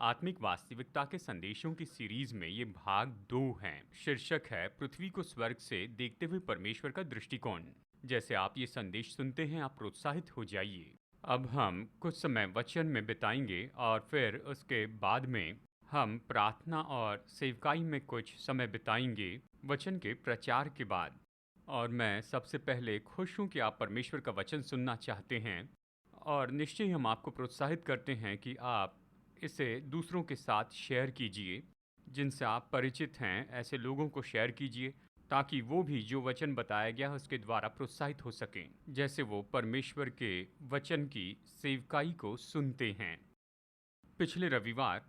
आत्मिक वास्तविकता के संदेशों की सीरीज में ये भाग 2 हैं। शीर्षक है पृथ्वी को स्वर्ग से देखते हुए परमेश्वर का दृष्टिकोण। जैसे आप ये संदेश सुनते हैं, आप प्रोत्साहित हो जाइए। अब हम कुछ समय वचन में बिताएंगे और फिर उसके बाद में हम प्रार्थना और सेवकाई में कुछ समय बिताएंगे वचन के प्रचार के बाद। और मैं सबसे पहले खुश हूँ कि आप परमेश्वर का वचन सुनना चाहते हैं, और निश्चय ही हम आपको प्रोत्साहित करते हैं कि आप इसे दूसरों के साथ शेयर कीजिए। जिनसे आप परिचित हैं ऐसे लोगों को शेयर कीजिए, ताकि वो भी जो वचन बताया गया है उसके द्वारा प्रोत्साहित हो सकें, जैसे वो परमेश्वर के वचन की सेवकाई को सुनते हैं। पिछले रविवार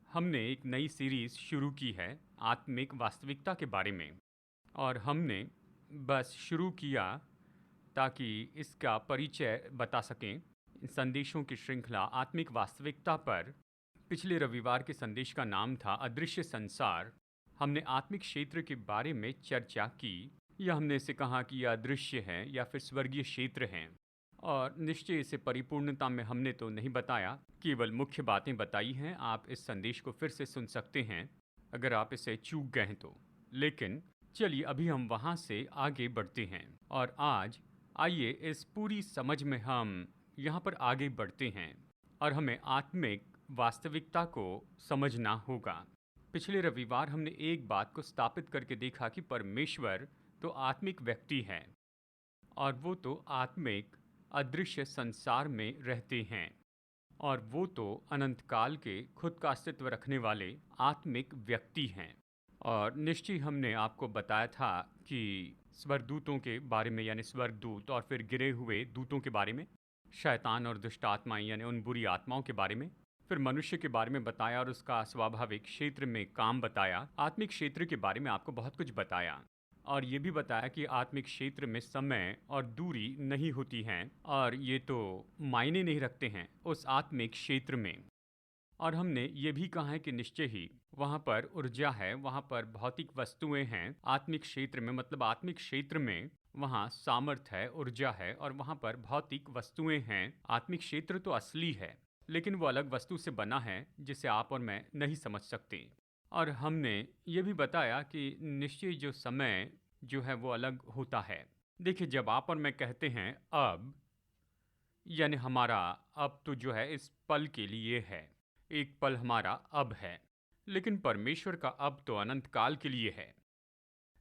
हमने एक नई सीरीज शुरू की है आत्मिक वास्तविकता के बारे में, और हमने बस शुरू किया ताकि इसका परिचय बता सकें। इन संदेशों की श्रृंखला आत्मिक वास्तविकता पर पिछले रविवार के संदेश का नाम था अदृश्य संसार। हमने आत्मिक क्षेत्र के बारे में चर्चा की, या हमने इसे कहा कि यह अदृश्य है या फिर स्वर्गीय क्षेत्र हैं। और निश्चय इसे परिपूर्णता में हमने तो नहीं बताया, केवल मुख्य बातें बताई हैं। आप इस संदेश को फिर से सुन सकते हैं अगर आप इसे चूक गए हैं तो। लेकिन चलिए अभी हम वहाँ से आगे बढ़ते हैं, और आज आइए इस पूरी समझ में हम यहाँ पर आगे बढ़ते हैं, और हमें आत्मिक वास्तविकता को समझना होगा। पिछले रविवार हमने एक बात को स्थापित करके देखा कि परमेश्वर तो आत्मिक व्यक्ति है, और वो तो आत्मिक अदृश्य संसार में रहते हैं, और वो तो अनंत काल के खुद का अस्तित्व रखने वाले आत्मिक व्यक्ति हैं। और निश्चय हमने आपको बताया था कि स्वर्गदूतों के बारे में, यानी स्वर्गदूत और फिर गिरे हुए दूतों के बारे में, शैतान और दुष्ट आत्माएं यानी उन बुरी आत्माओं के बारे में, फिर मनुष्य के बारे में बताया और उसका स्वाभाविक क्षेत्र में काम बताया। आत्मिक क्षेत्र के बारे में आपको बहुत कुछ बताया, और ये भी बताया कि आत्मिक क्षेत्र में समय और दूरी नहीं होती हैं, और ये तो मायने नहीं रखते हैं उस आत्मिक क्षेत्र में। और हमने ये भी कहा है कि निश्चय ही वहाँ पर ऊर्जा है, वहाँ पर भौतिक वस्तुएं हैं। आत्मिक क्षेत्र में मतलब आत्मिक क्षेत्र में वहाँ सामर्थ है, ऊर्जा है, और वहाँ पर भौतिक वस्तुएं हैं। आत्मिक क्षेत्र तो असली है, लेकिन वो अलग वस्तु से बना है जिसे आप और मैं नहीं समझ सकते। और हमने ये भी बताया कि निश्चय जो समय जो है वो अलग होता है। देखिए, जब आप और मैं कहते हैं अब, यानी हमारा अब तो जो है इस पल के लिए है, एक पल हमारा अब है, लेकिन परमेश्वर का अब तो अनंत काल के लिए है।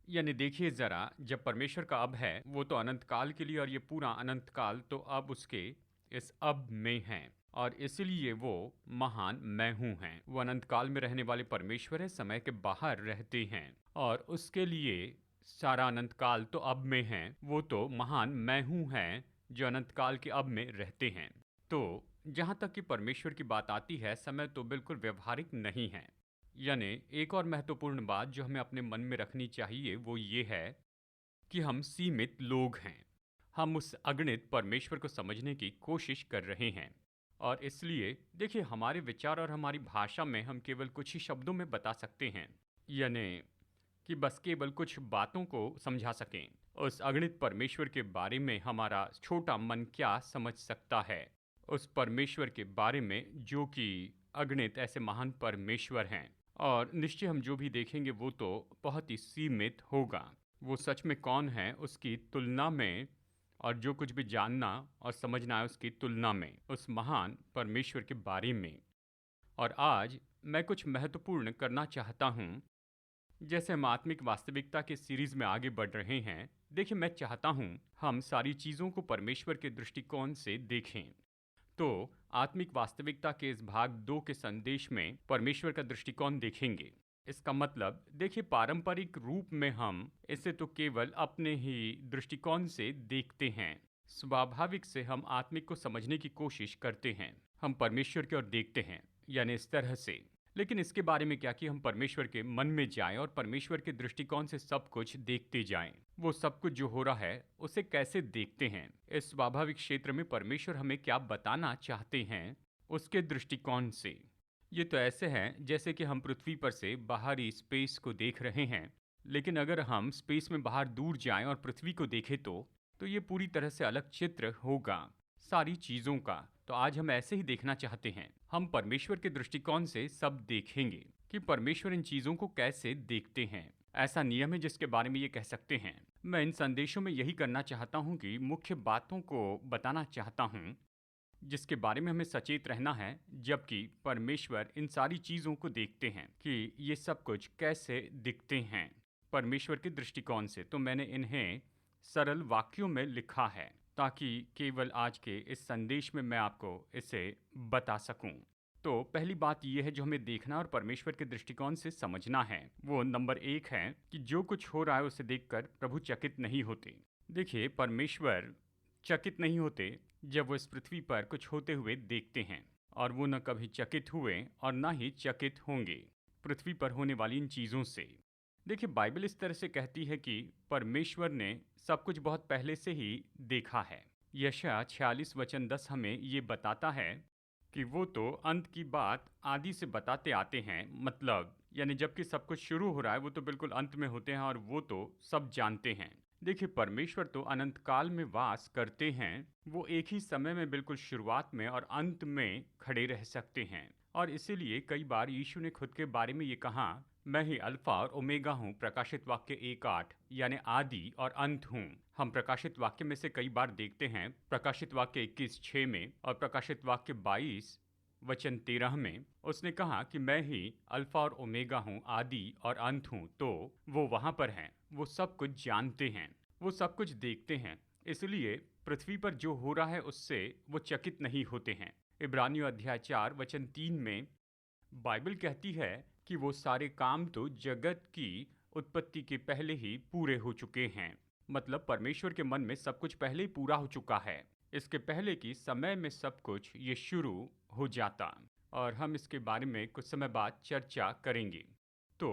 यानी देखिए ज़रा, जब परमेश्वर का अब है वो तो अनंत काल के लिए, और ये पूरा अनंत काल तो अब उसके इस अब में है, और इसलिए वो महान मैं हूँ हैं। वो अनंत काल में रहने वाले परमेश्वर है, समय के बाहर रहते हैं, और उसके लिए सारा अनंत काल तो अब में है। वो तो महान मैं हूँ हैं जो अनंत काल के अब में रहते हैं। तो जहाँ तक कि परमेश्वर की बात आती है, समय तो बिल्कुल व्यवहारिक नहीं है। यानी एक और महत्वपूर्ण बात जो हमें अपने मन में रखनी चाहिए वो ये है कि हम सीमित लोग हैं। हम उस अगणित परमेश्वर को समझने की कोशिश कर रहे हैं, और इसलिए देखिए, हमारे विचार और हमारी भाषा में हम केवल कुछ ही शब्दों में बता सकते हैं, यानी कि बस केवल कुछ बातों को समझा सकें। उस अगणित परमेश्वर के बारे में हमारा छोटा मन क्या समझ सकता है? उस परमेश्वर के बारे में जो कि अगणित ऐसे महान परमेश्वर हैं, और निश्चय हम जो भी देखेंगे वो तो बहुत ही सीमित होगा। वो सच में कौन है उसकी तुलना में, और जो कुछ भी जानना और समझना है उसकी तुलना में उस महान परमेश्वर के बारे में। और आज मैं कुछ महत्वपूर्ण करना चाहता हूँ। जैसे हम आत्मिक वास्तविकता के सीरीज में आगे बढ़ रहे हैं, देखिए मैं चाहता हूँ हम सारी चीज़ों को परमेश्वर के दृष्टिकोण से देखें। तो आत्मिक वास्तविकता के इस भाग 2 के संदेश में परमेश्वर का दृष्टिकोण देखेंगे। इसका मतलब देखिए, पारंपरिक रूप में हम इसे तो केवल अपने ही दृष्टिकोण से देखते हैं। स्वाभाविक से हम आत्मिक को समझने की कोशिश करते हैं, हम परमेश्वर की ओर देखते हैं, यानी इस तरह से। लेकिन इसके बारे में क्या कि हम परमेश्वर के मन में जाएं और परमेश्वर के दृष्टिकोण से सब कुछ देखते जाएं। वो सब कुछ जो हो रहा है उसे कैसे देखते हैं, इस स्वाभाविक क्षेत्र में परमेश्वर हमें क्या बताना चाहते हैं उसके दृष्टिकोण से। ये तो ऐसे है जैसे कि हम पृथ्वी पर से बाहरी स्पेस को देख रहे हैं, लेकिन अगर हम स्पेस में बाहर दूर जाएं और पृथ्वी को देखें तो ये पूरी तरह से अलग चित्र होगा। सारी चीजों का। तो आज हम ऐसे ही देखना चाहते हैं। हम परमेश्वर के दृष्टिकोण से सब देखेंगे कि परमेश्वर इन चीजों को कैसे देखते हैं। ऐसा नियम है जिसके बारे में ये कह सकते हैं। मैं इन संदेशों में यही करना चाहता हूँ कि मुख्य बातों को बताना चाहता हूँ जिसके बारे में हमें सचेत रहना है, जबकि परमेश्वर इन सारी चीज़ों को देखते हैं कि ये सब कुछ कैसे दिखते हैं परमेश्वर के दृष्टिकोण से। तो मैंने इन्हें सरल वाक्यों में लिखा है ताकि केवल आज के इस संदेश में मैं आपको इसे बता सकूं। तो पहली बात यह है जो हमें देखना और परमेश्वर के दृष्टिकोण से समझना है, वो नंबर 1 है कि जो कुछ हो रहा है उसे देखकर प्रभु चकित नहीं होते। देखिए, परमेश्वर चकित नहीं होते जब वो इस पृथ्वी पर कुछ होते हुए देखते हैं, और वो न कभी चकित हुए और न ही चकित होंगे पृथ्वी पर होने वाली इन चीज़ों से। देखिए, बाइबल इस तरह से कहती है कि परमेश्वर ने सब कुछ बहुत पहले से ही देखा है। यशायाह 46 वचन 10 हमें ये बताता है कि वो तो अंत की बात आदि से बताते आते हैं, मतलब यानी जबकि सब कुछ शुरू हो रहा है वो तो बिल्कुल अंत में होते हैं और वो तो सब जानते हैं। देखिए, परमेश्वर तो अनंत काल में वास करते हैं। वो एक ही समय में बिल्कुल शुरुआत में और अंत में खड़े रह सकते हैं, और इसीलिए कई बार यीशु ने खुद के बारे में ये कहा, मैं ही अल्फा और ओमेगा हूँ। प्रकाशित वाक्य 1:8, यानी आदि और अंत हूँ। हम प्रकाशित वाक्य में से कई बार देखते हैं, प्रकाशित वाक्य 21:6 में और प्रकाशित वाक्य 22 वचन 13 में उसने कहा कि मैं ही अल्फा और ओमेगा हूँ, आदि और अंत हूँ। तो वो वहाँ पर हैं, वो सब कुछ जानते हैं, वो सब कुछ देखते हैं। इसलिए पृथ्वी पर जो हो रहा है उससे वो चकित नहीं होते हैं। इब्रानियों अध्याय 4 वचन 3 में बाइबल कहती है कि वो सारे काम तो जगत की उत्पत्ति के पहले ही पूरे हो चुके हैं। मतलब परमेश्वर के मन में सब कुछ पहले ही पूरा हो चुका है, इसके पहले की समय में सब कुछ ये शुरू हो जाता। और हम इसके बारे में कुछ समय बाद चर्चा करेंगे। तो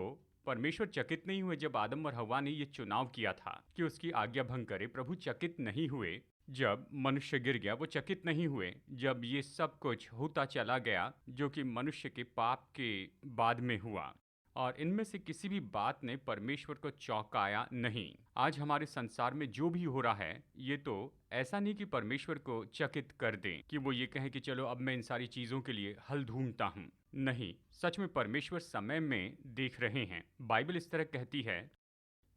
परमेश्वर चकित नहीं हुए जब आदम और हव्वा ने ये चुनाव किया था कि उसकी आज्ञा भंग करे। प्रभु चकित नहीं हुए जब मनुष्य गिर गया, वो चकित नहीं हुए जब ये सब कुछ होता चला गया जो कि मनुष्य के पाप के बाद में हुआ। और इनमें से किसी भी बात ने परमेश्वर को चौंकाया नहीं। आज हमारे संसार में जो भी हो रहा है ये तो ऐसा नहीं कि परमेश्वर को चकित कर दें कि वो ये कहें कि चलो अब मैं इन सारी चीज़ों के लिए हल ढूंढता हूँ। नहीं, सच में परमेश्वर समय में देख रहे हैं। बाइबल इस तरह कहती है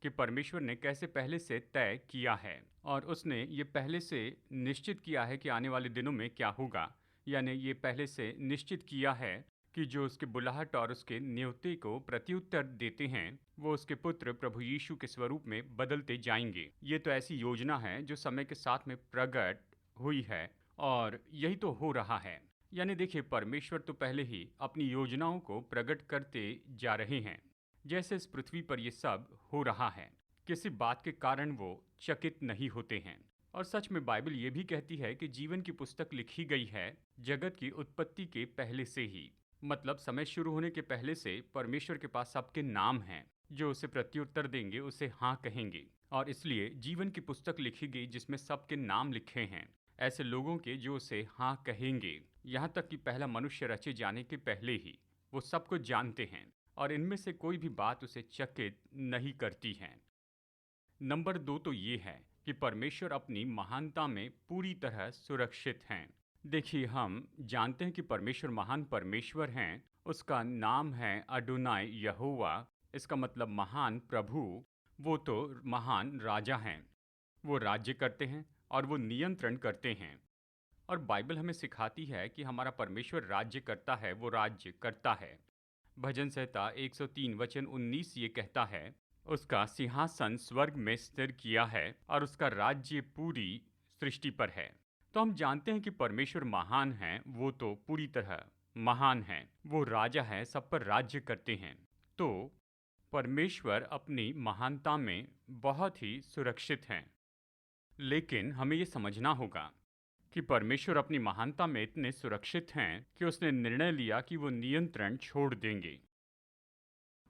कि परमेश्वर ने कैसे पहले से तय किया है, और उसने ये पहले से निश्चित किया है कि आने वाले दिनों में क्या होगा। यानी ये पहले से निश्चित किया है कि जो उसके बुलाहट और उसके न्योते को प्रत्युत्तर देते हैं वो उसके पुत्र प्रभु यीशु के स्वरूप में बदलते जाएंगे। ये तो ऐसी योजना है जो समय के साथ में प्रकट हुई है, और यही तो हो रहा है। यानी देखिए, परमेश्वर तो पहले ही अपनी योजनाओं को प्रकट करते जा रहे हैं। जैसे इस पृथ्वी पर ये सब हो रहा है, किसी बात के कारण वो चकित नहीं होते हैं। और सच में बाइबल ये भी कहती है कि जीवन की पुस्तक लिखी गई है जगत की उत्पत्ति के पहले से ही। मतलब समय शुरू होने के पहले से परमेश्वर के पास सबके नाम हैं। जो उसे प्रत्युत्तर देंगे उसे हाँ कहेंगे, और इसलिए जीवन की पुस्तक लिखी गई जिसमें सबके नाम लिखे हैं, ऐसे लोगों के जो उसे हाँ कहेंगे। यहाँ तक कि पहला मनुष्य रचे जाने के पहले ही वो सब कुछ जानते हैं, और इनमें से कोई भी बात उसे चकित नहीं करती है। नंबर 2 तो ये है कि परमेश्वर अपनी महानता में पूरी तरह सुरक्षित हैं। देखिए, हम जानते हैं कि परमेश्वर महान परमेश्वर हैं। उसका नाम है अडोनाय यहोवा। इसका मतलब महान प्रभु। वो तो महान राजा हैं। वो राज्य करते हैं और वो नियंत्रण करते हैं। और बाइबल हमें सिखाती है कि हमारा परमेश्वर राज्य करता है, वो राज्य करता है। भजन संहिता 103 वचन 19 ये कहता है, उसका सिंहासन स्वर्ग में स्थिर किया है और उसका राज्य पूरी सृष्टि पर है। तो हम जानते हैं कि परमेश्वर महान हैं, वो तो पूरी तरह महान हैं। वो राजा हैं, सब पर राज्य करते हैं। तो परमेश्वर अपनी महानता में बहुत ही सुरक्षित हैं। लेकिन हमें ये समझना होगा कि परमेश्वर अपनी महानता में इतने सुरक्षित हैं कि उसने निर्णय लिया कि वो नियंत्रण छोड़ देंगे।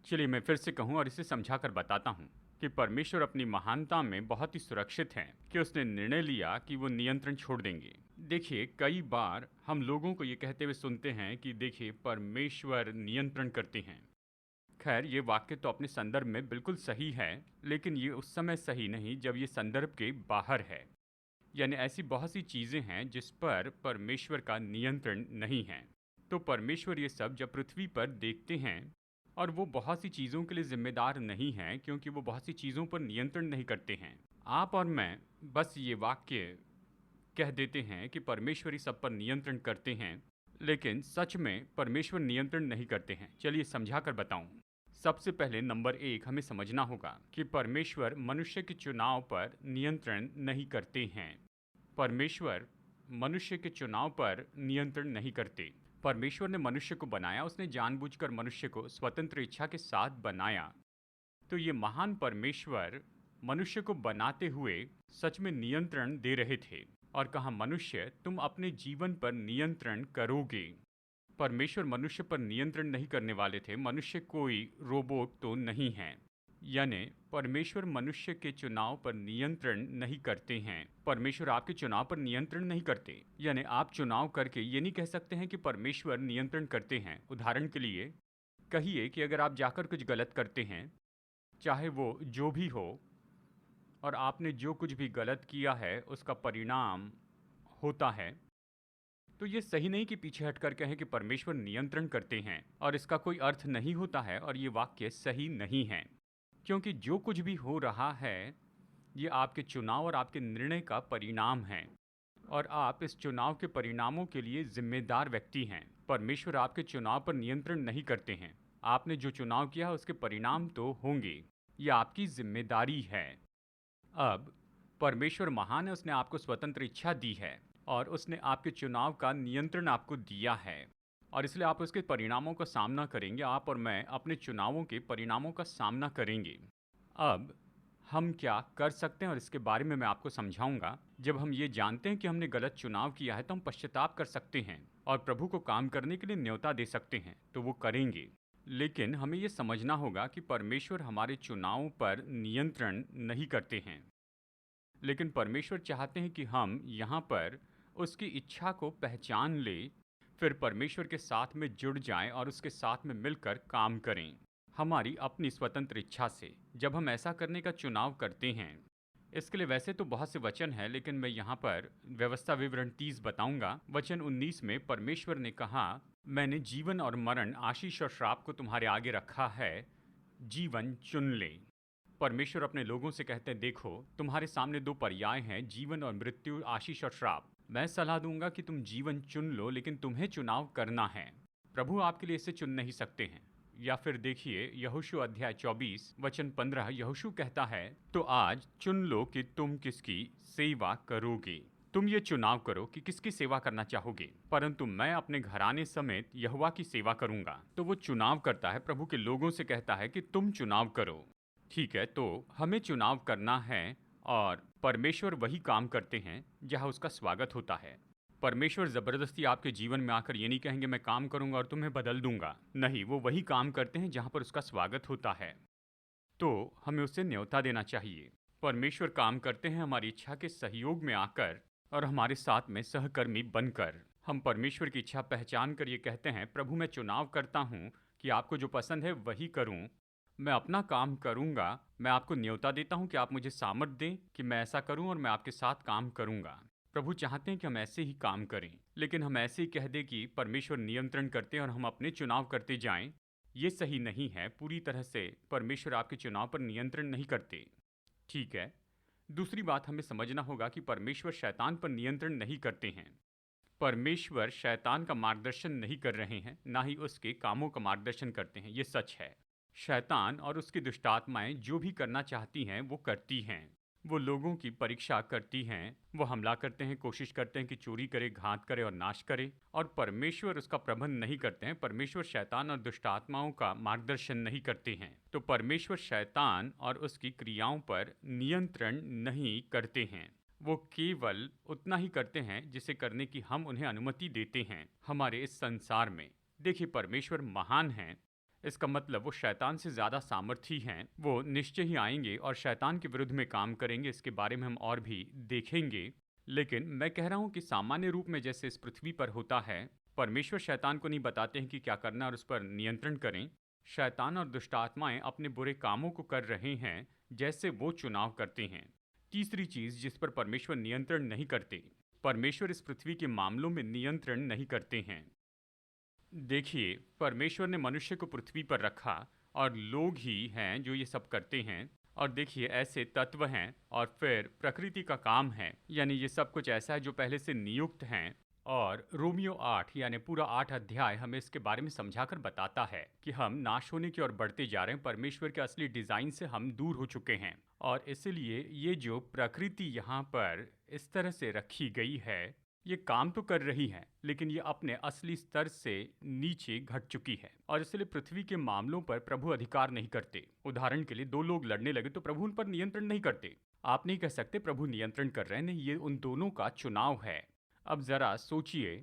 चलिए मैं फिर से कहूँ और इसे समझाकर बताता हूँ कि परमेश्वर अपनी महानता में बहुत ही सुरक्षित हैं कि उसने निर्णय लिया कि वो नियंत्रण छोड़ देंगे। देखिए, कई बार हम लोगों को ये कहते हुए सुनते हैं कि देखिए परमेश्वर नियंत्रण करते हैं। खैर, ये वाक्य तो अपने संदर्भ में बिल्कुल सही है, लेकिन ये उस समय सही नहीं जब ये संदर्भ के बाहर है। यानी ऐसी बहुत सी चीज़ें हैं जिस पर परमेश्वर का नियंत्रण नहीं है। तो परमेश्वर ये सब जब पृथ्वी पर देखते हैं, और वो बहुत सी चीज़ों के लिए जिम्मेदार नहीं हैं क्योंकि वो बहुत सी चीज़ों पर नियंत्रण नहीं करते हैं। आप और मैं बस ये वाक्य कह देते हैं कि परमेश्वर ही सब पर नियंत्रण करते हैं, लेकिन सच में परमेश्वर नियंत्रण नहीं करते हैं। चलिए समझा कर बताऊं। सबसे पहले नंबर एक हमें समझना होगा कि परमेश्वर मनुष्य के चुनाव पर नियंत्रण नहीं करते हैं। परमेश्वर मनुष्य के चुनाव पर नियंत्रण नहीं करते। परमेश्वर ने मनुष्य को बनाया, उसने जानबूझकर मनुष्य को स्वतंत्र इच्छा के साथ बनाया। तो ये महान परमेश्वर मनुष्य को बनाते हुए सच में नियंत्रण दे रहे थे, और कहा मनुष्य तुम अपने जीवन पर नियंत्रण करोगे। परमेश्वर मनुष्य पर नियंत्रण नहीं करने वाले थे। मनुष्य कोई रोबोट तो नहीं है। यानी परमेश्वर मनुष्य के चुनाव पर नियंत्रण नहीं करते हैं। परमेश्वर आपके चुनाव पर नियंत्रण नहीं करते। यानी आप चुनाव करके ये नहीं कह सकते हैं कि परमेश्वर नियंत्रण करते हैं। उदाहरण के लिए कहिए कि अगर आप जाकर कुछ गलत करते हैं, चाहे वो जो भी हो, और आपने जो कुछ भी गलत किया है उसका परिणाम होता है, तो ये सही नहीं कि पीछे हटकर कहें कि परमेश्वर नियंत्रण करते हैं, और इसका कोई अर्थ नहीं होता है, और ये वाक्य सही नहीं है। क्योंकि जो कुछ भी हो रहा है ये आपके चुनाव और आपके निर्णय का परिणाम है, और आप इस चुनाव के परिणामों के लिए जिम्मेदार व्यक्ति हैं। परमेश्वर आपके चुनाव पर नियंत्रण नहीं करते हैं। आपने जो चुनाव किया उसके परिणाम तो होंगे, ये आपकी जिम्मेदारी है। अब परमेश्वर महान है, उसने आपको स्वतंत्र इच्छा दी है, और उसने आपके चुनाव का नियंत्रण आपको दिया है, और इसलिए आप उसके परिणामों का सामना करेंगे। आप और मैं अपने चुनावों के परिणामों का सामना करेंगे। अब हम क्या कर सकते हैं और इसके बारे में मैं आपको समझाऊंगा। जब हम ये जानते हैं कि हमने गलत चुनाव किया है तो हम पश्चाताप कर सकते हैं और प्रभु को काम करने के लिए न्योता दे सकते हैं, तो वो करेंगे। लेकिन हमें ये समझना होगा कि परमेश्वर हमारे चुनावों पर नियंत्रण नहीं करते हैं, लेकिन परमेश्वर चाहते हैं कि हम यहाँ पर उसकी इच्छा को पहचान लें, फिर परमेश्वर के साथ में जुड़ जाएं और उसके साथ में मिलकर काम करें हमारी अपनी स्वतंत्र इच्छा से। जब हम ऐसा करने का चुनाव करते हैं, इसके लिए वैसे तो बहुत से वचन हैं, लेकिन मैं यहाँ पर व्यवस्था विवरण 30 बताऊंगा। वचन 19 में परमेश्वर ने कहा, मैंने जीवन और मरण, आशीष और श्राप को तुम्हारे आगे रखा है, जीवन चुन ले। परमेश्वर अपने लोगों से कहते हैं, देखो तुम्हारे सामने दो पर्याय हैं, जीवन और मृत्यु, आशीष और श्राप। मैं सलाह दूंगा कि तुम जीवन चुन लो, लेकिन तुम्हें चुनाव करना है। प्रभु आपके लिए इसे चुन नहीं सकते हैं। या फिर देखिए यहोशू अध्याय 24 वचन 15, यहोशू कहता है, तो आज चुन लो कि तुम किसकी सेवा करोगे। तुम ये चुनाव करो कि किसकी सेवा करना चाहोगे। परंतु मैं अपने घराने समेत यहोवा की सेवा करूंगा। तो वो चुनाव करता है, प्रभु के लोगों से कहता है कि तुम चुनाव करो। ठीक है, तो हमें चुनाव करना है, और परमेश्वर वही काम करते हैं जहां उसका स्वागत होता है। परमेश्वर ज़बरदस्ती आपके जीवन में आकर ये नहीं कहेंगे मैं काम करूंगा और तुम्हें बदल दूंगा। नहीं, वो वही काम करते हैं जहां पर उसका स्वागत होता है। तो हमें उससे न्योता देना चाहिए। परमेश्वर काम करते हैं हमारी इच्छा के सहयोग में आकर और हमारे साथ में सहकर्मी बनकर। हम परमेश्वर की इच्छा पहचान कर ये कहते हैं, प्रभु मैं चुनाव करता हूँ कि आपको जो पसंद है वही करूँ। मैं अपना काम करूँगा। मैं आपको न्योता देता हूँ कि आप मुझे सामर्थ दें कि मैं ऐसा करूँ, और मैं आपके साथ काम करूँगा। प्रभु चाहते हैं कि हम ऐसे ही काम करें, लेकिन हम ऐसे ही कह दें कि परमेश्वर नियंत्रण करते हैं और हम अपने चुनाव करते जाएं, ये सही नहीं है। पूरी तरह से परमेश्वर आपके चुनाव पर नियंत्रण नहीं करते। ठीक है, दूसरी बात हमें समझना होगा कि परमेश्वर शैतान पर नियंत्रण नहीं करते हैं। परमेश्वर शैतान का मार्गदर्शन नहीं कर रहे हैं, ना ही उसके कामों का मार्गदर्शन करते हैं, ये सच है। शैतान और उसकी दुष्टात्माएं जो भी करना चाहती हैं वो करती हैं। वो लोगों की परीक्षा करती हैं, वो हमला करते हैं, कोशिश करते हैं कि चोरी करे, घात करे और नाश करे, और परमेश्वर उसका प्रबंध नहीं करते हैं। परमेश्वर शैतान और दुष्ट आत्माओं का मार्गदर्शन नहीं करते हैं। तो परमेश्वर शैतान और उसकी क्रियाओं पर नियंत्रण नहीं करते हैं। वो केवल उतना ही करते हैं जिसे करने की हम उन्हें अनुमति देते हैं हमारे इस संसार में। देखिए, परमेश्वर महान हैं, इसका मतलब वो शैतान से ज़्यादा सामर्थी हैं। वो निश्चय ही आएंगे और शैतान के विरुद्ध में काम करेंगे। इसके बारे में हम और भी देखेंगे। लेकिन मैं कह रहा हूँ कि सामान्य रूप में जैसे इस पृथ्वी पर होता है, परमेश्वर शैतान को नहीं बताते हैं कि क्या करना और उस पर नियंत्रण करें। शैतान और दुष्ट आत्माएं अपने बुरे कामों को कर रहे हैं जैसे वो चुनाव करते हैं। तीसरी चीज जिस पर परमेश्वर नियंत्रण नहीं करते, परमेश्वर इस पृथ्वी के मामलों में नियंत्रण नहीं करते हैं। देखिए, परमेश्वर ने मनुष्य को पृथ्वी पर रखा और लोग ही हैं जो ये सब करते हैं। और देखिए, ऐसे तत्व हैं और फिर प्रकृति का काम है, यानी ये सब कुछ ऐसा है जो पहले से नियुक्त हैं। और रोमियो 8 यानी पूरा 8 अध्याय हमें इसके बारे में समझाकर बताता है कि हम नाश होने की ओर बढ़ते जा रहे हैं, परमेश्वर के असली डिज़ाइन से हम दूर हो चुके हैं। और इसलिए ये जो प्रकृति यहाँ पर इस तरह से रखी गई है, ये काम तो कर रही है, लेकिन ये अपने असली स्तर से नीचे घट चुकी है और इसलिए पृथ्वी के मामलों पर प्रभु अधिकार नहीं करते। उदाहरण के लिए, दो लोग लड़ने लगे तो प्रभु उन पर नियंत्रण नहीं करते। आप नहीं कह सकते प्रभु नियंत्रण कर रहे हैं, नहीं, ये उन दोनों का चुनाव है। अब जरा सोचिए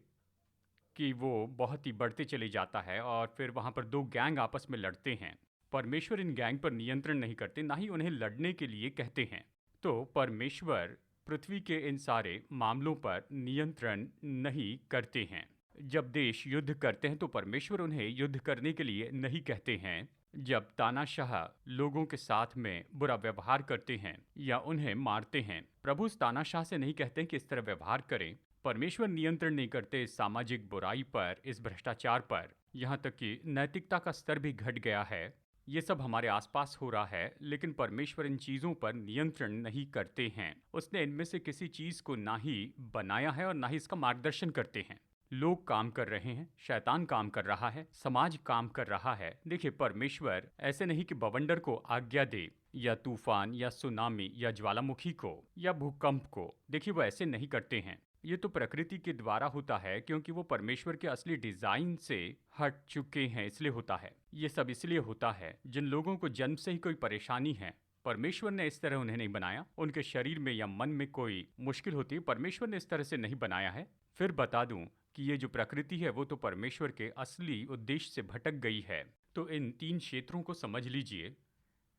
कि वो बहुत ही बढ़ते चले जाता है और फिर वहाँ पर दो गैंग आपस में लड़ते हैं। परमेश्वर इन गैंग पर नियंत्रण नहीं करते, ना ही उन्हें लड़ने के लिए कहते हैं। तो परमेश्वर पृथ्वी के इन सारे मामलों पर नियंत्रण नहीं करते हैं। जब देश युद्ध करते हैं तो परमेश्वर उन्हें युद्ध करने के लिए नहीं कहते हैं। जब तानाशाह लोगों के साथ में बुरा व्यवहार करते हैं या उन्हें मारते हैं, प्रभु उस तानाशाह से नहीं कहते कि इस तरह व्यवहार करें। परमेश्वर नियंत्रण नहीं करते इस सामाजिक बुराई पर, इस भ्रष्टाचार पर। यहाँ तक कि नैतिकता का स्तर भी घट गया है। ये सब हमारे आसपास हो रहा है, लेकिन परमेश्वर इन चीज़ों पर नियंत्रण नहीं करते हैं। उसने इनमें से किसी चीज़ को ना ही बनाया है और ना ही इसका मार्गदर्शन करते हैं। लोग काम कर रहे हैं, शैतान काम कर रहा है, समाज काम कर रहा है। देखिए, परमेश्वर ऐसे नहीं कि बवंडर को आज्ञा दे या तूफान या सुनामी या ज्वालामुखी को या भूकंप को। देखिए, वो ऐसे नहीं करते हैं। ये तो प्रकृति के द्वारा होता है, क्योंकि वो परमेश्वर के असली डिजाइन से हट चुके हैं, इसलिए होता है। ये सब इसलिए होता है, जिन लोगों को जन्म से ही कोई परेशानी है, परमेश्वर ने इस तरह उन्हें नहीं बनाया। उनके शरीर में या मन में कोई मुश्किल होती है, परमेश्वर ने इस तरह से नहीं बनाया है। फिर बता दूं कि ये जो प्रकृति है वो तो परमेश्वर के असली उद्देश्य से भटक गई है। तो इन तीन क्षेत्रों को समझ लीजिए।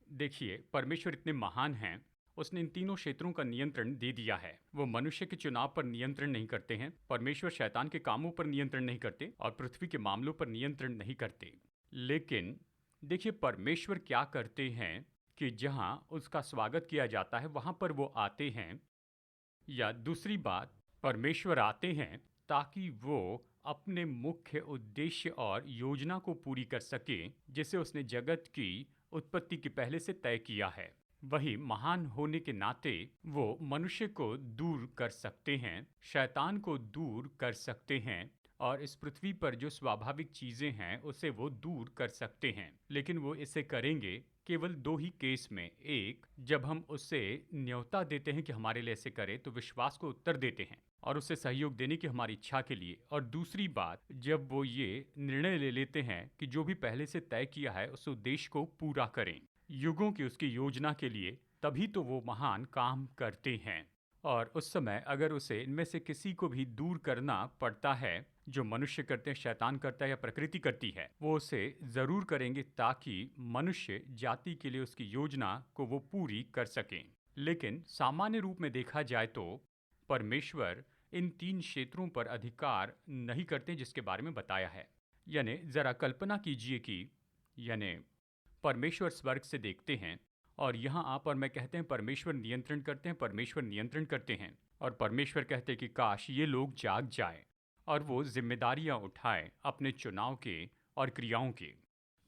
देखिए, परमेश्वर इतने महान हैं, उसने इन तीनों क्षेत्रों का नियंत्रण दे दिया है। वो मनुष्य के चुनाव पर नियंत्रण नहीं करते हैं, परमेश्वर शैतान के कामों पर नियंत्रण नहीं करते और पृथ्वी के मामलों पर नियंत्रण नहीं करते। लेकिन देखिए, परमेश्वर क्या करते हैं कि जहां उसका स्वागत किया जाता है वहां पर वो आते हैं। या दूसरी बात, परमेश्वर आते हैं ताकि वो अपने मुख्य उद्देश्य और योजना को पूरी कर सके, जिसे उसने जगत की उत्पत्ति के पहले से तय किया है। वही महान होने के नाते वो मनुष्य को दूर कर सकते हैं, शैतान को दूर कर सकते हैं और इस पृथ्वी पर जो स्वाभाविक चीजें हैं उसे वो दूर कर सकते हैं। लेकिन वो इसे करेंगे केवल दो ही केस में। एक, जब हम उसे न्योता देते हैं कि हमारे लिए ऐसे करे तो विश्वास को उत्तर देते हैं और उसे सहयोग देने की हमारी इच्छा के लिए। और दूसरी बात, जब वो ये निर्णय ले लेते हैं कि जो भी पहले से तय किया है उस उद्देश्य को पूरा करें, युगों की उसकी योजना के लिए, तभी तो वो महान काम करते हैं। और उस समय अगर उसे इनमें से किसी को भी दूर करना पड़ता है, जो मनुष्य करते हैं, शैतान करता है या प्रकृति करती है, वो उसे ज़रूर करेंगे ताकि मनुष्य जाति के लिए उसकी योजना को वो पूरी कर सकें। लेकिन सामान्य रूप में देखा जाए तो परमेश्वर इन तीन क्षेत्रों पर अधिकार नहीं करते जिसके बारे में बताया है। यानी ज़रा कल्पना कीजिए कि यानी परमेश्वर स्वर्ग से देखते हैं और यहाँ आप और मैं कहते हैं परमेश्वर नियंत्रण करते हैं, परमेश्वर नियंत्रण करते हैं। और परमेश्वर कहते हैं कि काश ये लोग जाग जाए और वो जिम्मेदारियां उठाए अपने चुनाव के और क्रियाओं के।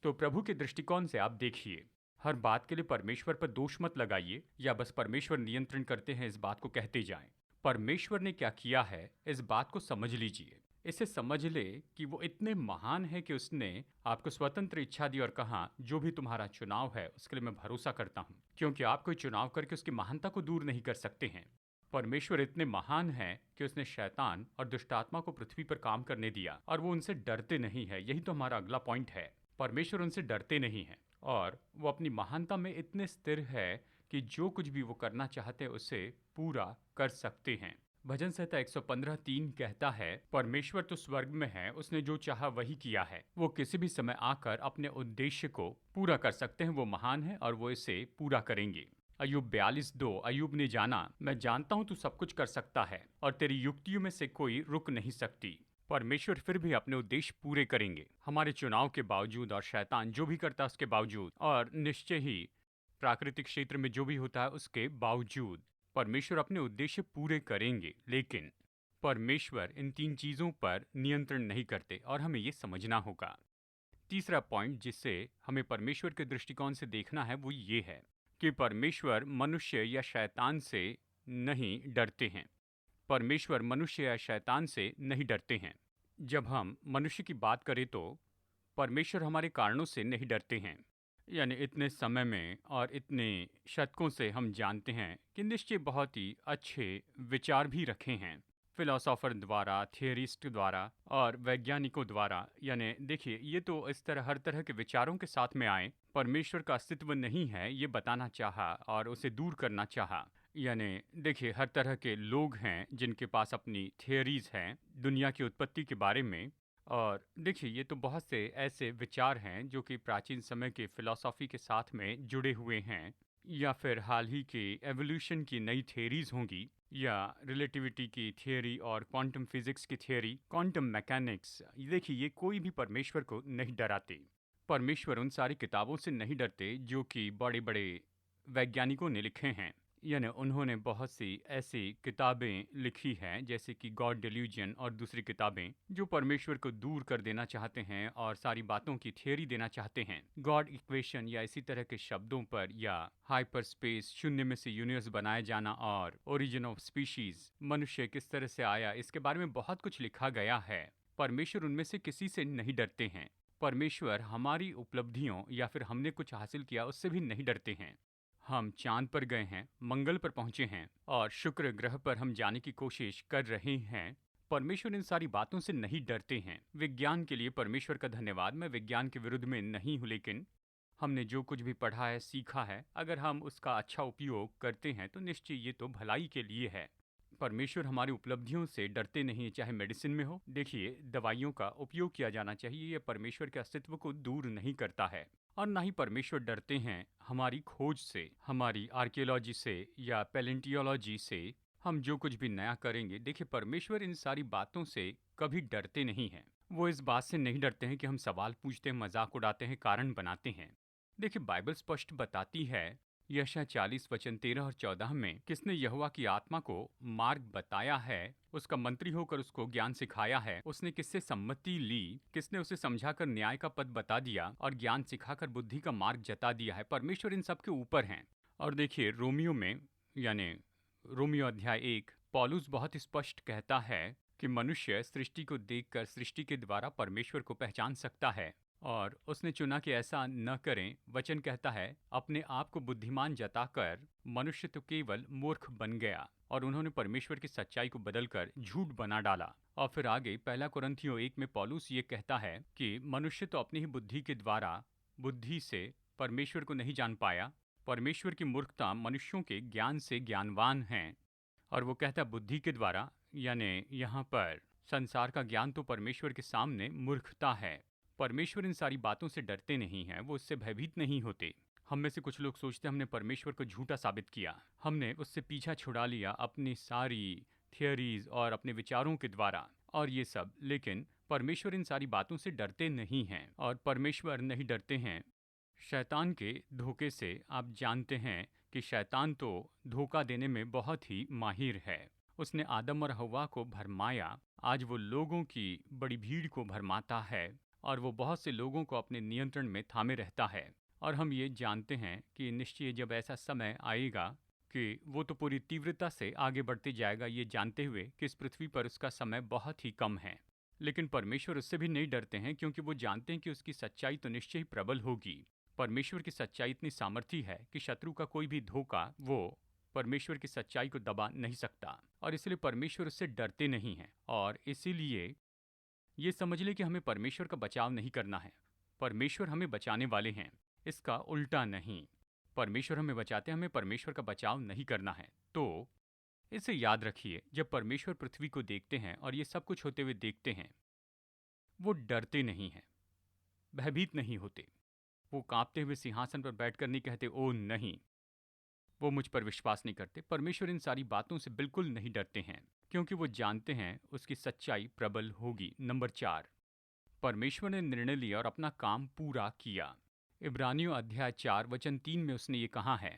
तो प्रभु के दृष्टिकोण से आप देखिए, हर बात के लिए परमेश्वर पर दोष मत लगाइए या बस परमेश्वर नियंत्रण करते हैं इस बात को कहते जाएं। परमेश्वर ने क्या किया है इस बात को समझ लीजिए। इसे समझ ले कि वो इतने महान है कि उसने आपको स्वतंत्र इच्छा दी और कहा, जो भी तुम्हारा चुनाव है उसके लिए मैं भरोसा करता हूँ, क्योंकि आप कोई चुनाव करके उसकी महानता को दूर नहीं कर सकते हैं। परमेश्वर इतने महान है कि उसने शैतान और दुष्टात्मा को पृथ्वी पर काम करने दिया और वो उनसे डरते नहीं है। यही तो हमारा अगला पॉइंट है, परमेश्वर उनसे डरते नहीं है और वो अपनी महानता में इतने स्थिर है कि जो कुछ भी वो करना चाहते हैं उसे पूरा कर सकते हैं। भजन संहिता 115:3 कहता है, परमेश्वर तो स्वर्ग में है, उसने जो चाहा वही किया है, वो किसी भी समय आकर अपने उद्देश्य को पूरा कर सकते हैं। वो महान है और वो इसे पूरा करेंगे। अय्यूब 42:2, अय्यूब ने जाना, मैं जानता हूँ तू सब कुछ कर सकता है और तेरी युक्तियों में से कोई रुक नहीं सकती। परमेश्वर फिर भी अपने उद्देश्य पूरे करेंगे, हमारे चुनाव के बावजूद और शैतान जो भी करता है उसके बावजूद, और निश्चय ही प्राकृतिक क्षेत्र में जो भी होता है उसके बावजूद। परमेश्वर अपने उद्देश्य पूरे करेंगे, लेकिन परमेश्वर इन 3 चीज़ों पर नियंत्रण नहीं करते और हमें ये समझना होगा। तीसरा पॉइंट जिससे हमें परमेश्वर के दृष्टिकोण से देखना है वो ये है कि परमेश्वर मनुष्य या शैतान से नहीं डरते हैं। परमेश्वर मनुष्य या शैतान से नहीं डरते हैं। जब हम मनुष्य की बात करें तो परमेश्वर हमारे कारणों से नहीं डरते हैं। यानी इतने समय में और इतने शतकों से हम जानते हैं कि निश्चय बहुत ही अच्छे विचार भी रखे हैं फिलोसोफर द्वारा, थियरिस्ट द्वारा और वैज्ञानिकों द्वारा। यानी देखिए, ये तो इस तरह हर तरह के विचारों के साथ में आए, परमेश्वर का अस्तित्व नहीं है ये बताना चाहा और उसे दूर करना चाहा। यानी देखिए, हर तरह के लोग हैं जिनके पास अपनी थियरीज हैं दुनिया की उत्पत्ति के बारे में। और देखिए, ये तो बहुत से ऐसे विचार हैं जो कि प्राचीन समय के फिलॉसफी के साथ में जुड़े हुए हैं, या फिर हाल ही के एवोल्यूशन की नई थियरीज होंगी, या रिलेटिविटी की थियरी और क्वांटम फिजिक्स की थियरी, क्वांटम मैकेनिक्स। देखिए, ये कोई भी परमेश्वर को नहीं डराते। परमेश्वर उन सारी किताबों से नहीं डरते जो कि बड़े बड़े वैज्ञानिकों ने लिखे हैं। यानी उन्होंने बहुत सी ऐसी किताबें लिखी हैं जैसे कि गॉड डिल्यूजन और दूसरी किताबें जो परमेश्वर को दूर कर देना चाहते हैं और सारी बातों की थियरी देना चाहते हैं। गॉड इक्वेशन या इसी तरह के शब्दों पर, या हाइपर स्पेस, शून्य में से यूनिवर्स बनाया जाना, और ओरिजिन ऑफ स्पीशीज, मनुष्य किस तरह से आया, इसके बारे में बहुत कुछ लिखा गया है। परमेश्वर उनमें से किसी से नहीं डरते हैं। परमेश्वर हमारी उपलब्धियों या फिर हमने कुछ हासिल किया उससे भी नहीं डरते हैं। हम चांद पर गए हैं, मंगल पर पहुंचे हैं और शुक्र ग्रह पर हम जाने की कोशिश कर रहे हैं। परमेश्वर इन सारी बातों से नहीं डरते हैं। विज्ञान के लिए परमेश्वर का धन्यवाद। मैं विज्ञान के विरुद्ध में नहीं हूँ, लेकिन हमने जो कुछ भी पढ़ा है, सीखा है, अगर हम उसका अच्छा उपयोग करते हैं तो निश्चय ये तो भलाई के लिए है। परमेश्वर हमारी उपलब्धियों से डरते नहीं, चाहे मेडिसिन में हो। देखिए, दवाइयों का उपयोग किया जाना चाहिए, यह परमेश्वर के अस्तित्व को दूर नहीं करता है। और ना ही परमेश्वर डरते हैं हमारी खोज से, हमारी आर्कियोलॉजी से या पैलेंटियोलॉजी से। हम जो कुछ भी नया करेंगे, देखिए, परमेश्वर इन सारी बातों से कभी डरते नहीं हैं। वो इस बात से नहीं डरते हैं कि हम सवाल पूछते हैं, मजाक उड़ाते हैं, कारण बनाते हैं। देखिए, बाइबल स्पष्ट बताती है, यशायाह 40 वचन 13 और 14 में, किसने यहोवा की आत्मा को मार्ग बताया है, उसका मंत्री होकर उसको ज्ञान सिखाया है। उसने किससे सम्मति ली, किसने उसे समझाकर न्याय का पद बता दिया और ज्ञान सिखाकर बुद्धि का मार्ग जता दिया है। परमेश्वर इन सब के ऊपर हैं। और देखिए, रोमियो में, यानी रोमियो अध्याय 1, पौलुस बहुत स्पष्ट कहता है कि मनुष्य सृष्टि को देखकर सृष्टि के द्वारा परमेश्वर को पहचान सकता है, और उसने चुना कि ऐसा न करें। वचन कहता है, अपने आप को बुद्धिमान जताकर मनुष्य तो केवल मूर्ख बन गया, और उन्होंने परमेश्वर की सच्चाई को बदलकर झूठ बना डाला। और फिर आगे पहला कुरिन्थियों 1 में पौलुस ये कहता है कि मनुष्य तो अपनी ही बुद्धि के द्वारा, बुद्धि से परमेश्वर को नहीं जान पाया। परमेश्वर की मूर्खता मनुष्यों के ज्ञान से ज्ञानवान है। और वो कहता है बुद्धि के द्वारा, यानी यहाँ पर संसार का ज्ञान तो परमेश्वर के सामने मूर्खता है। परमेश्वर इन सारी बातों से डरते नहीं हैं, वो उससे भयभीत नहीं होते। हम में से कुछ लोग सोचते हैं हमने परमेश्वर को झूठा साबित किया, हमने उससे पीछा छुड़ा लिया अपनी सारी थियरीज और अपने विचारों के द्वारा और ये सब। लेकिन परमेश्वर इन सारी बातों से डरते नहीं हैं, और परमेश्वर नहीं डरते हैं शैतान के धोखे से। आप जानते हैं कि शैतान तो धोखा देने में बहुत ही माहिर है। उसने आदम और हव्वा को भरमाया, आज वो लोगों की बड़ी भीड़ को भरमाता है, और वो बहुत से लोगों को अपने नियंत्रण में थामे रहता है। और हम ये जानते हैं कि निश्चय जब ऐसा समय आएगा कि वो तो पूरी तीव्रता से आगे बढ़ते जाएगा, ये जानते हुए कि इस पृथ्वी पर उसका समय बहुत ही कम है। लेकिन परमेश्वर उससे भी नहीं डरते हैं, क्योंकि वो जानते हैं कि उसकी सच्चाई तो निश्चय ही प्रबल होगी। परमेश्वर की सच्चाई इतनी सामर्थी है कि शत्रु का कोई भी धोखा वो परमेश्वर की सच्चाई को दबा नहीं सकता, और इसलिए परमेश्वर उससे डरते नहीं हैं। और इसीलिए ये समझ ले कि हमें परमेश्वर का बचाव नहीं करना है, परमेश्वर हमें बचाने वाले हैं, इसका उल्टा नहीं। परमेश्वर हमें बचाते हैं, हमें परमेश्वर का बचाव नहीं करना है। तो इसे याद रखिए, जब परमेश्वर पृथ्वी को देखते हैं और ये सब कुछ होते हुए देखते हैं, वो डरते नहीं हैं, भयभीत नहीं होते। वो कांपते हुए सिंहासन पर बैठकर नहीं कहते, ओ नहीं, वो मुझ पर विश्वास नहीं करते। परमेश्वर इन सारी बातों से बिल्कुल नहीं डरते हैं, क्योंकि वो जानते हैं उसकी सच्चाई प्रबल होगी। नंबर 4, परमेश्वर ने निर्णय लिया और अपना काम पूरा किया। इब्रानियों अध्याय 4 वचन 3 में उसने ये कहा है,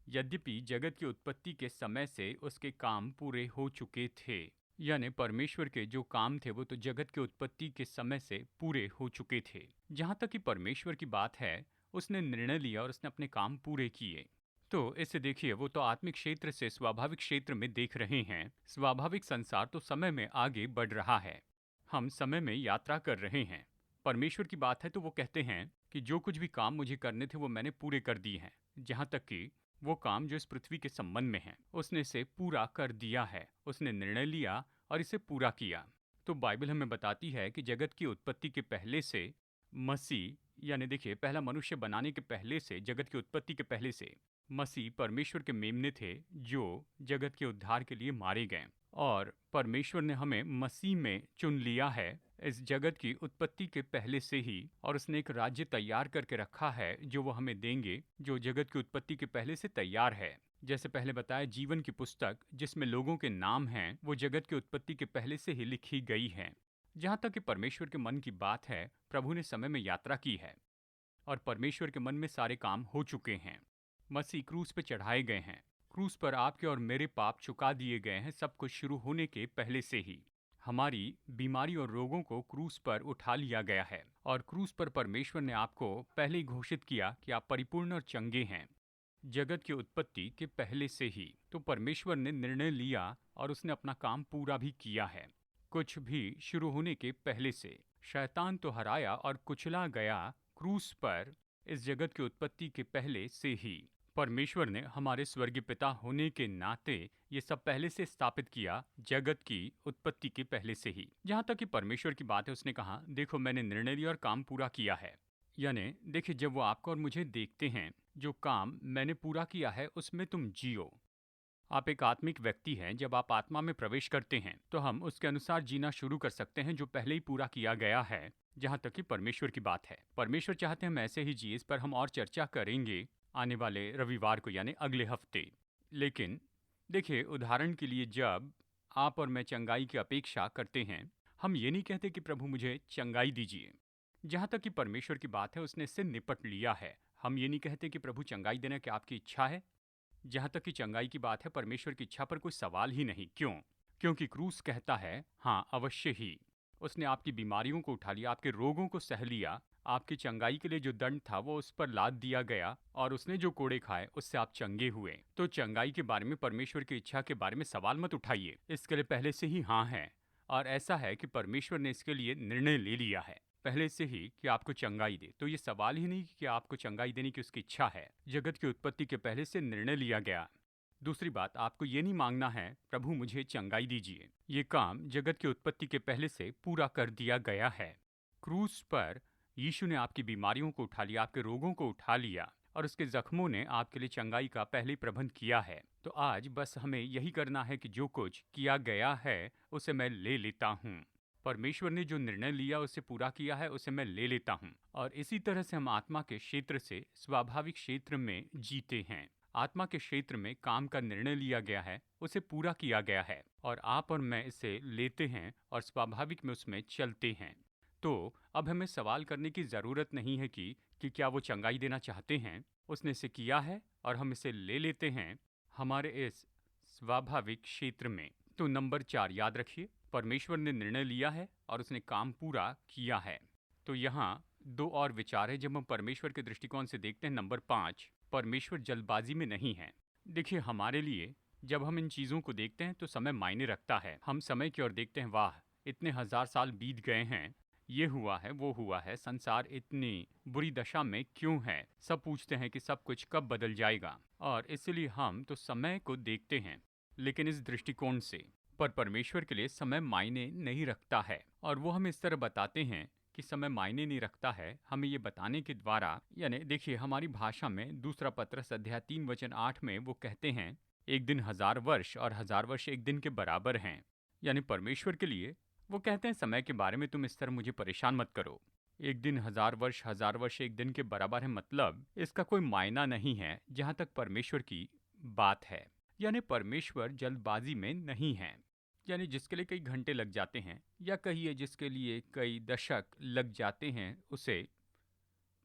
यद्यपि जगत की उत्पत्ति के समय से उसके काम पूरे हो चुके थे। यानी परमेश्वर के जो काम थे वो तो जगत की उत्पत्ति के समय से पूरे हो चुके थे। जहाँ तक कि परमेश्वर की बात है, उसने निर्णय लिया और उसने अपने काम पूरे किए। तो इसे देखिए, वो तो आत्मिक क्षेत्र से स्वाभाविक क्षेत्र में देख रहे हैं। स्वाभाविक संसार तो समय में आगे बढ़ रहा है, हम समय में यात्रा कर रहे हैं। परमेश्वर की बात है तो वो कहते हैं कि जो कुछ भी काम मुझे करने थे वो मैंने पूरे कर दिए हैं। जहाँ तक कि वो काम जो इस पृथ्वी के संबंध में है, उसने इसे पूरा कर दिया है। उसने निर्णय लिया और इसे पूरा किया। तो बाइबल हमें बताती है कि जगत की उत्पत्ति के पहले से मसीह, यानी देखिए पहला मनुष्य बनाने के पहले से, जगत की उत्पत्ति के पहले से मसीह परमेश्वर के मेमने थे जो जगत के उद्धार के लिए मारे गए। और परमेश्वर ने हमें मसीह में चुन लिया है इस जगत की उत्पत्ति के पहले से ही, और उसने एक राज्य तैयार करके रखा है जो वो हमें देंगे, जो जगत की उत्पत्ति के पहले से तैयार है। जैसे पहले बताया, जीवन की पुस्तक जिसमें लोगों के नाम हैं वो जगत की उत्पत्ति के पहले से ही लिखी गई है। जहाँ तक कि परमेश्वर के मन की बात है, प्रभु ने समय में यात्रा की है और परमेश्वर के मन में सारे काम हो चुके हैं। मसीह क्रूस पे चढ़ाए गए हैं। क्रूस पर आपके और मेरे पाप चुका दिए गए हैं, सब कुछ शुरू होने के पहले से ही। हमारी बीमारी और रोगों को क्रूस पर उठा लिया गया है और क्रूस पर परमेश्वर ने आपको पहले ही घोषित किया कि आप परिपूर्ण और चंगे हैं, जगत की उत्पत्ति के पहले से ही। तो परमेश्वर ने निर्णय लिया और उसने अपना काम पूरा भी किया है, कुछ भी शुरू होने के पहले से। शैतान तो हराया और कुचला गया क्रूस पर इस जगत की उत्पत्ति के पहले से ही। परमेश्वर ने हमारे स्वर्गीय पिता होने के नाते ये सब पहले से स्थापित किया, जगत की उत्पत्ति के पहले से ही। जहाँ तक कि परमेश्वर की बात है, उसने कहा देखो मैंने निर्णय लिया और काम पूरा किया है। यानी देखिए, जब वो आपको और मुझे देखते हैं, जो काम मैंने पूरा किया है उसमें तुम जियो। आप एक आत्मिक व्यक्ति हैं। जब आप आत्मा में प्रवेश करते हैं तो हम उसके अनुसार जीना शुरू कर सकते हैं जो पहले ही पूरा किया गया है। जहाँ तक कि परमेश्वर की बात है, परमेश्वर चाहते हैं हम ऐसे ही जिए। इस पर हम और चर्चा करेंगे आने वाले रविवार को, यानी अगले हफ्ते। लेकिन देखिए, उदाहरण के लिए जब आप और मैं चंगाई की अपेक्षा करते हैं, हम ये नहीं कहते कि प्रभु मुझे चंगाई दीजिए। जहाँ तक कि परमेश्वर की बात है, उसने इससे निपट लिया है। हम ये नहीं कहते कि प्रभु चंगाई देना क्या आपकी इच्छा है। जहाँ तक कि चंगाई की बात है, परमेश्वर की इच्छा पर कोई सवाल ही नहीं। क्यों? क्योंकि क्रूस कहता है हाँ अवश्य ही। उसने आपकी बीमारियों को उठा लिया, आपके रोगों को सह लिया। आपकी चंगाई के लिए जो दंड था वो उस पर लाद दिया गया और उसने जो कोड़े खाए उससे आप चंगे हुए। तो चंगाई के बारे में, परमेश्वर की इच्छा के बारे में सवाल मत उठाइए, इसके लिए पहले से ही हाँ है। और ऐसा है कि परमेश्वर ने इसके लिए निर्णय ले लिया है पहले से ही कि आपको चंगाई दे। तो ये सवाल ही नहीं कि आपको चंगाई देने की उसकी इच्छा है, जगत की उत्पत्ति के पहले से निर्णय लिया गया। दूसरी बात, आपको ये नहीं मांगना है प्रभु मुझे चंगाई दीजिए। ये काम जगत की उत्पत्ति के पहले से पूरा कर दिया गया है। क्रूस पर यीशु ने आपकी बीमारियों को उठा लिया, आपके रोगों को उठा लिया और उसके जख्मों ने आपके लिए चंगाई का पहले प्रबंध किया है। तो आज बस हमें यही करना है कि जो कुछ किया गया है उसे मैं ले लेता हूँ। परमेश्वर ने जो निर्णय लिया उसे पूरा किया है, उसे मैं ले लेता हूँ। और इसी तरह से हम आत्मा के क्षेत्र से स्वाभाविक क्षेत्र में जीते हैं। आत्मा के क्षेत्र में काम का निर्णय लिया गया है, उसे पूरा किया गया है और आप और मैं इसे लेते हैं और स्वाभाविक में उसमें चलते हैं। तो अब हमें सवाल करने की ज़रूरत नहीं है कि क्या वो चंगाई देना चाहते हैं। उसने इसे किया है और हम इसे ले लेते हैं हमारे इस स्वाभाविक क्षेत्र में। तो नंबर 4 याद रखिए, परमेश्वर ने निर्णय लिया है और उसने काम पूरा किया है। तो यहाँ दो और विचार है जब हम परमेश्वर के दृष्टिकोण से देखते हैं। नंबर 5, परमेश्वर जल्दबाजी में नहीं है। देखिए, हमारे लिए जब हम इन चीज़ों को देखते हैं तो समय मायने रखता है। हम समय की ओर देखते हैं, वाह इतने हजार साल बीत गए हैं, ये हुआ है वो हुआ है, संसार इतनी बुरी दशा में क्यों है। सब पूछते हैं कि सब कुछ कब बदल जाएगा, और इसलिए हम तो समय को देखते हैं लेकिन इस दृष्टिकोण से। पर परमेश्वर के लिए समय मायने नहीं रखता है और वो हमें इस तरह बताते हैं कि समय मायने नहीं रखता है, हमें ये बताने के द्वारा। यानी देखिए, हमारी भाषा में दूसरा पत्रस अध्याय 3 वचन 8 में वो कहते हैं, एक दिन 1000 वर्ष और 1000 वर्ष एक दिन के बराबर हैं। यानी परमेश्वर के लिए वो कहते हैं समय के बारे में तुम इस तरह मुझे परेशान मत करो। एक दिन 1000 वर्ष एक दिन के बराबर है, मतलब इसका कोई मायना नहीं है जहाँ तक परमेश्वर की बात है। यानी परमेश्वर जल्दबाजी में नहीं है। यानी जिसके लिए कई घंटे लग जाते हैं या कहिए जिसके लिए कई दशक लग जाते हैं, उसे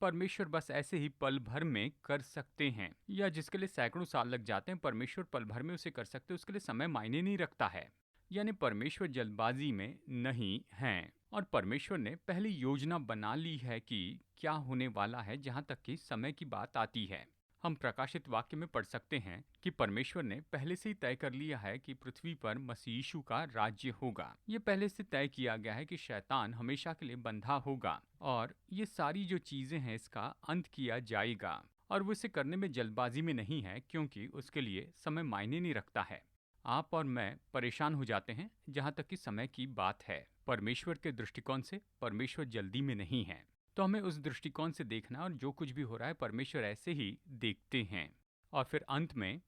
परमेश्वर बस ऐसे ही पल भर में कर सकते हैं, या जिसके लिए सैकड़ों साल लग जाते हैं परमेश्वर पल भर में उसे कर सकते हैं, उसके लिए समय मायने नहीं रखता है। यानी परमेश्वर जल्दबाजी में नहीं हैं, और परमेश्वर ने पहले योजना बना ली है कि क्या होने वाला है। जहाँ तक कि समय की बात आती है, हम प्रकाशित वाक्य में पढ़ सकते हैं कि परमेश्वर ने पहले से ही तय कर लिया है कि पृथ्वी पर मसीह यीशु का राज्य होगा। ये पहले से तय किया गया है कि शैतान हमेशा के लिए बंधा होगा, और ये सारी जो चीजें हैं इसका अंत किया जाएगा। और वो इसे करने में जल्दबाजी में नहीं है, क्योंकि उसके लिए समय मायने नहीं रखता है। आप और मैं परेशान हो जाते हैं जहाँ तक कि समय की बात है। परमेश्वर के दृष्टिकोण से परमेश्वर जल्दी में नहीं है, तो हमें उस दृष्टिकोण से देखना, और जो कुछ भी हो रहा है परमेश्वर ऐसे ही देखते हैं। और फिर अंत में,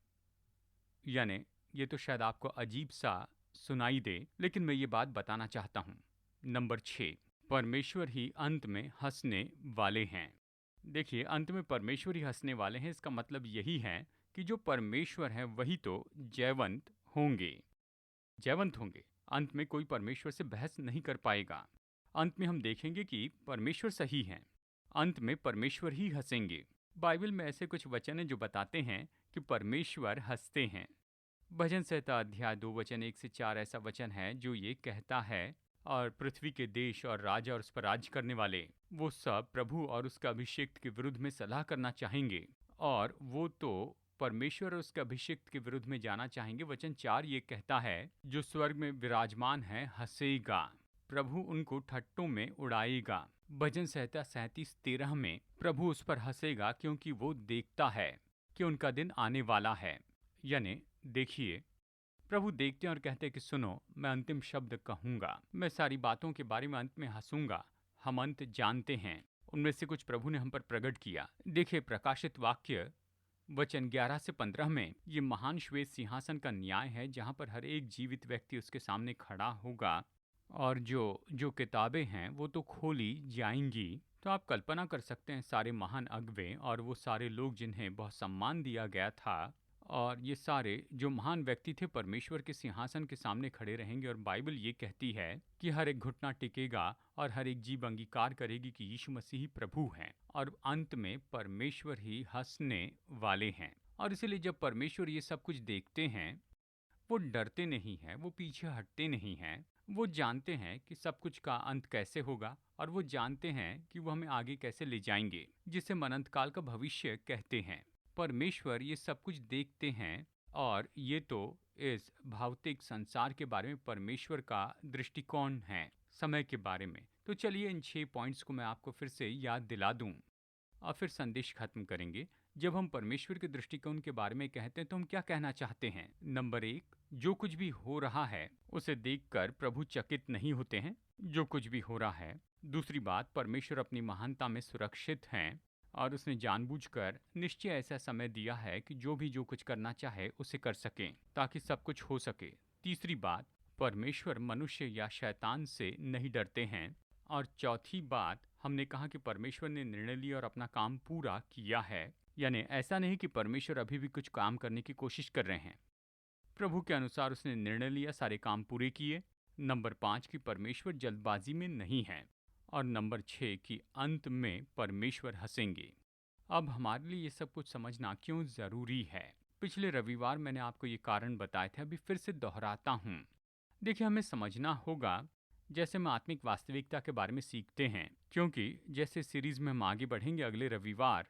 यानी ये तो शायद आपको अजीब सा सुनाई दे, लेकिन मैं ये बात बताना चाहता हूँ। नंबर 6, परमेश्वर ही अंत में हंसने वाले हैं। देखिए, अंत में परमेश्वर ही हंसने वाले हैं, इसका मतलब यही है कि जो परमेश्वर है वही तो जयवंत होंगे। जयवंत होंगे। अंत में कोई परमेश्वर से बहस नहीं कर पाएगा। अंत में हम देखेंगे कि परमेश्वर सही हैं। अंत में परमेश्वर ही हंसेंगे। बाइबल में ऐसे कुछ वचन हैं जो बताते हैं कि परमेश्वर हंसते हैं। भजन संहिता अध्याय 2 वचन 1 से 4 ऐसा वचन है जो ये कहता है, और पृथ्वी के देश और राजा और उस पर राज करने वाले वो सब प्रभु और उसका अभिषेक के विरुद्ध में सलाह करना चाहेंगे, और वो तो परमेश्वर और उसके अभिषेक के विरुद्ध में जाना चाहेंगे। वचन 4 ये कहता है, जो स्वर्ग में विराजमान है हंसेगा, प्रभु उनको ठट्टों में उड़ाएगा। भजन संहिता 37:13 में प्रभु उस पर हंसेगा, क्योंकि वो देखता है कि उनका दिन आने वाला है। यानी देखिए, प्रभु देखते हैं और कहते हैं कि सुनो, मैं अंतिम शब्द कहूंगा, मैं सारी बातों के बारे में अंत में हंसूंगा। हम अंत जानते हैं, उनमें से कुछ प्रभु ने हम पर प्रकट किया। देखिए, प्रकाशित वाक्य वचन 11 से 15 में ये महान श्वेत सिंहासन का न्याय है, जहाँ पर हर एक जीवित व्यक्ति उसके सामने खड़ा होगा, और जो जो किताबें हैं वो तो खोली जाएंगी। तो आप कल्पना कर सकते हैं, सारे महान अगुवे और वो सारे लोग जिन्हें बहुत सम्मान दिया गया था, और ये सारे जो महान व्यक्ति थे परमेश्वर के सिंहासन के सामने खड़े रहेंगे। और बाइबल ये कहती है कि हर एक घुटना टिकेगा और हर एक जीभ अंगीकार करेगी कि यीशु मसीह ही प्रभु हैं, और अंत में परमेश्वर ही हंसने वाले हैं। और इसीलिए जब परमेश्वर ये सब कुछ देखते हैं, वो डरते नहीं हैं, वो पीछे हटते नहीं हैं। वो जानते हैं कि सब कुछ का अंत कैसे होगा, और वो जानते हैं कि वो हमें आगे कैसे ले जाएंगे, जिसे हम अनंत काल का भविष्य कहते हैं। परमेश्वर ये सब कुछ देखते हैं, और ये तो इस भौतिक संसार के बारे में परमेश्वर का दृष्टिकोण है, समय के बारे में। तो चलिए इन 6 पॉइंट्स को मैं आपको फिर से याद दिला दूं, और फिर संदेश खत्म करेंगे। जब हम परमेश्वर के दृष्टिकोण के बारे में कहते हैं तो हम क्या कहना चाहते हैं? नंबर 1, जो कुछ भी हो रहा है उसे देखकर प्रभु चकित नहीं होते हैं, जो कुछ भी हो रहा है। दूसरी बात, परमेश्वर अपनी महानता में सुरक्षित हैं, और उसने जानबूझकर निश्चय ऐसा समय दिया है कि जो कुछ करना चाहे उसे कर सकें, ताकि सब कुछ हो सके। तीसरी बात, परमेश्वर मनुष्य या शैतान से नहीं डरते हैं। और चौथी बात, हमने कहा कि परमेश्वर ने निर्णय लिया और अपना काम पूरा किया है। यानी ऐसा नहीं कि परमेश्वर अभी भी कुछ काम करने की कोशिश कर रहे हैं। प्रभु के अनुसार उसने निर्णय लिया, सारे काम पूरे किए। नंबर 5 कि परमेश्वर जल्दबाजी में नहीं है। और नंबर 6 कि अंत में परमेश्वर हंसेंगे। अब हमारे लिए ये सब कुछ समझना क्यों ज़रूरी है? पिछले रविवार मैंने आपको ये कारण बताए थे, अभी फिर से दोहराता हूँ। देखिए, हमें समझना होगा, जैसे हम आत्मिक वास्तविकता के बारे में सीखते हैं, क्योंकि जैसे सीरीज में हम आगे बढ़ेंगे, अगले रविवार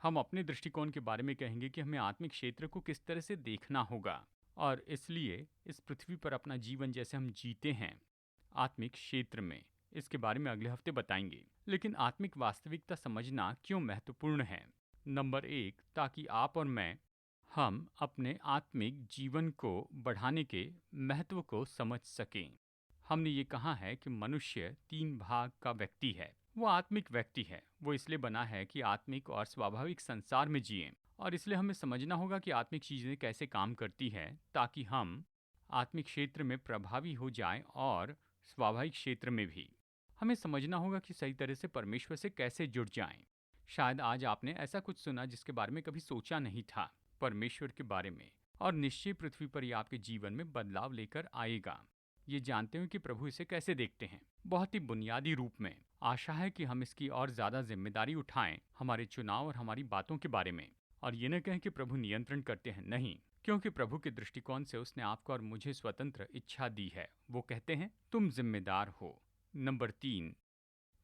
हम अपने दृष्टिकोण के बारे में कहेंगे कि हमें आत्मिक क्षेत्र को किस तरह से देखना होगा। और इसलिए इस पृथ्वी पर अपना जीवन जैसे हम जीते हैं आत्मिक क्षेत्र में, इसके बारे में अगले हफ्ते बताएंगे। लेकिन आत्मिक वास्तविकता समझना क्यों महत्वपूर्ण है? नंबर 1, ताकि आप और मैं हम अपने आत्मिक जीवन को बढ़ाने के महत्व को समझ सकें। हमने ये कहा है कि मनुष्य 3 भाग का व्यक्ति है। वो आत्मिक व्यक्ति है। वो इसलिए बना है कि आत्मिक और स्वाभाविक संसार में जिए, और इसलिए हमें समझना होगा कि आत्मिक चीज़ें कैसे काम करती है, ताकि हम आत्मिक क्षेत्र में प्रभावी हो जाएं, और स्वाभाविक क्षेत्र में भी हमें समझना होगा कि सही तरह से परमेश्वर से कैसे जुड़ जाएं। शायद आज आपने ऐसा कुछ सुना जिसके बारे में कभी सोचा नहीं था, परमेश्वर के बारे में, और निश्चय पृथ्वी पर ये आपके जीवन में बदलाव लेकर आएगा। ये जानते हो कि प्रभु इसे कैसे देखते हैं, बहुत ही बुनियादी रूप में। आशा है कि हम इसकी और ज़्यादा जिम्मेदारी उठाएं हमारे चुनाव और हमारी बातों के बारे में। और ये न कहें कि प्रभु नियंत्रण करते हैं, नहीं, क्योंकि प्रभु के दृष्टिकोण से उसने आपको और मुझे स्वतंत्र इच्छा दी है। वो कहते हैं तुम जिम्मेदार हो। नंबर 3,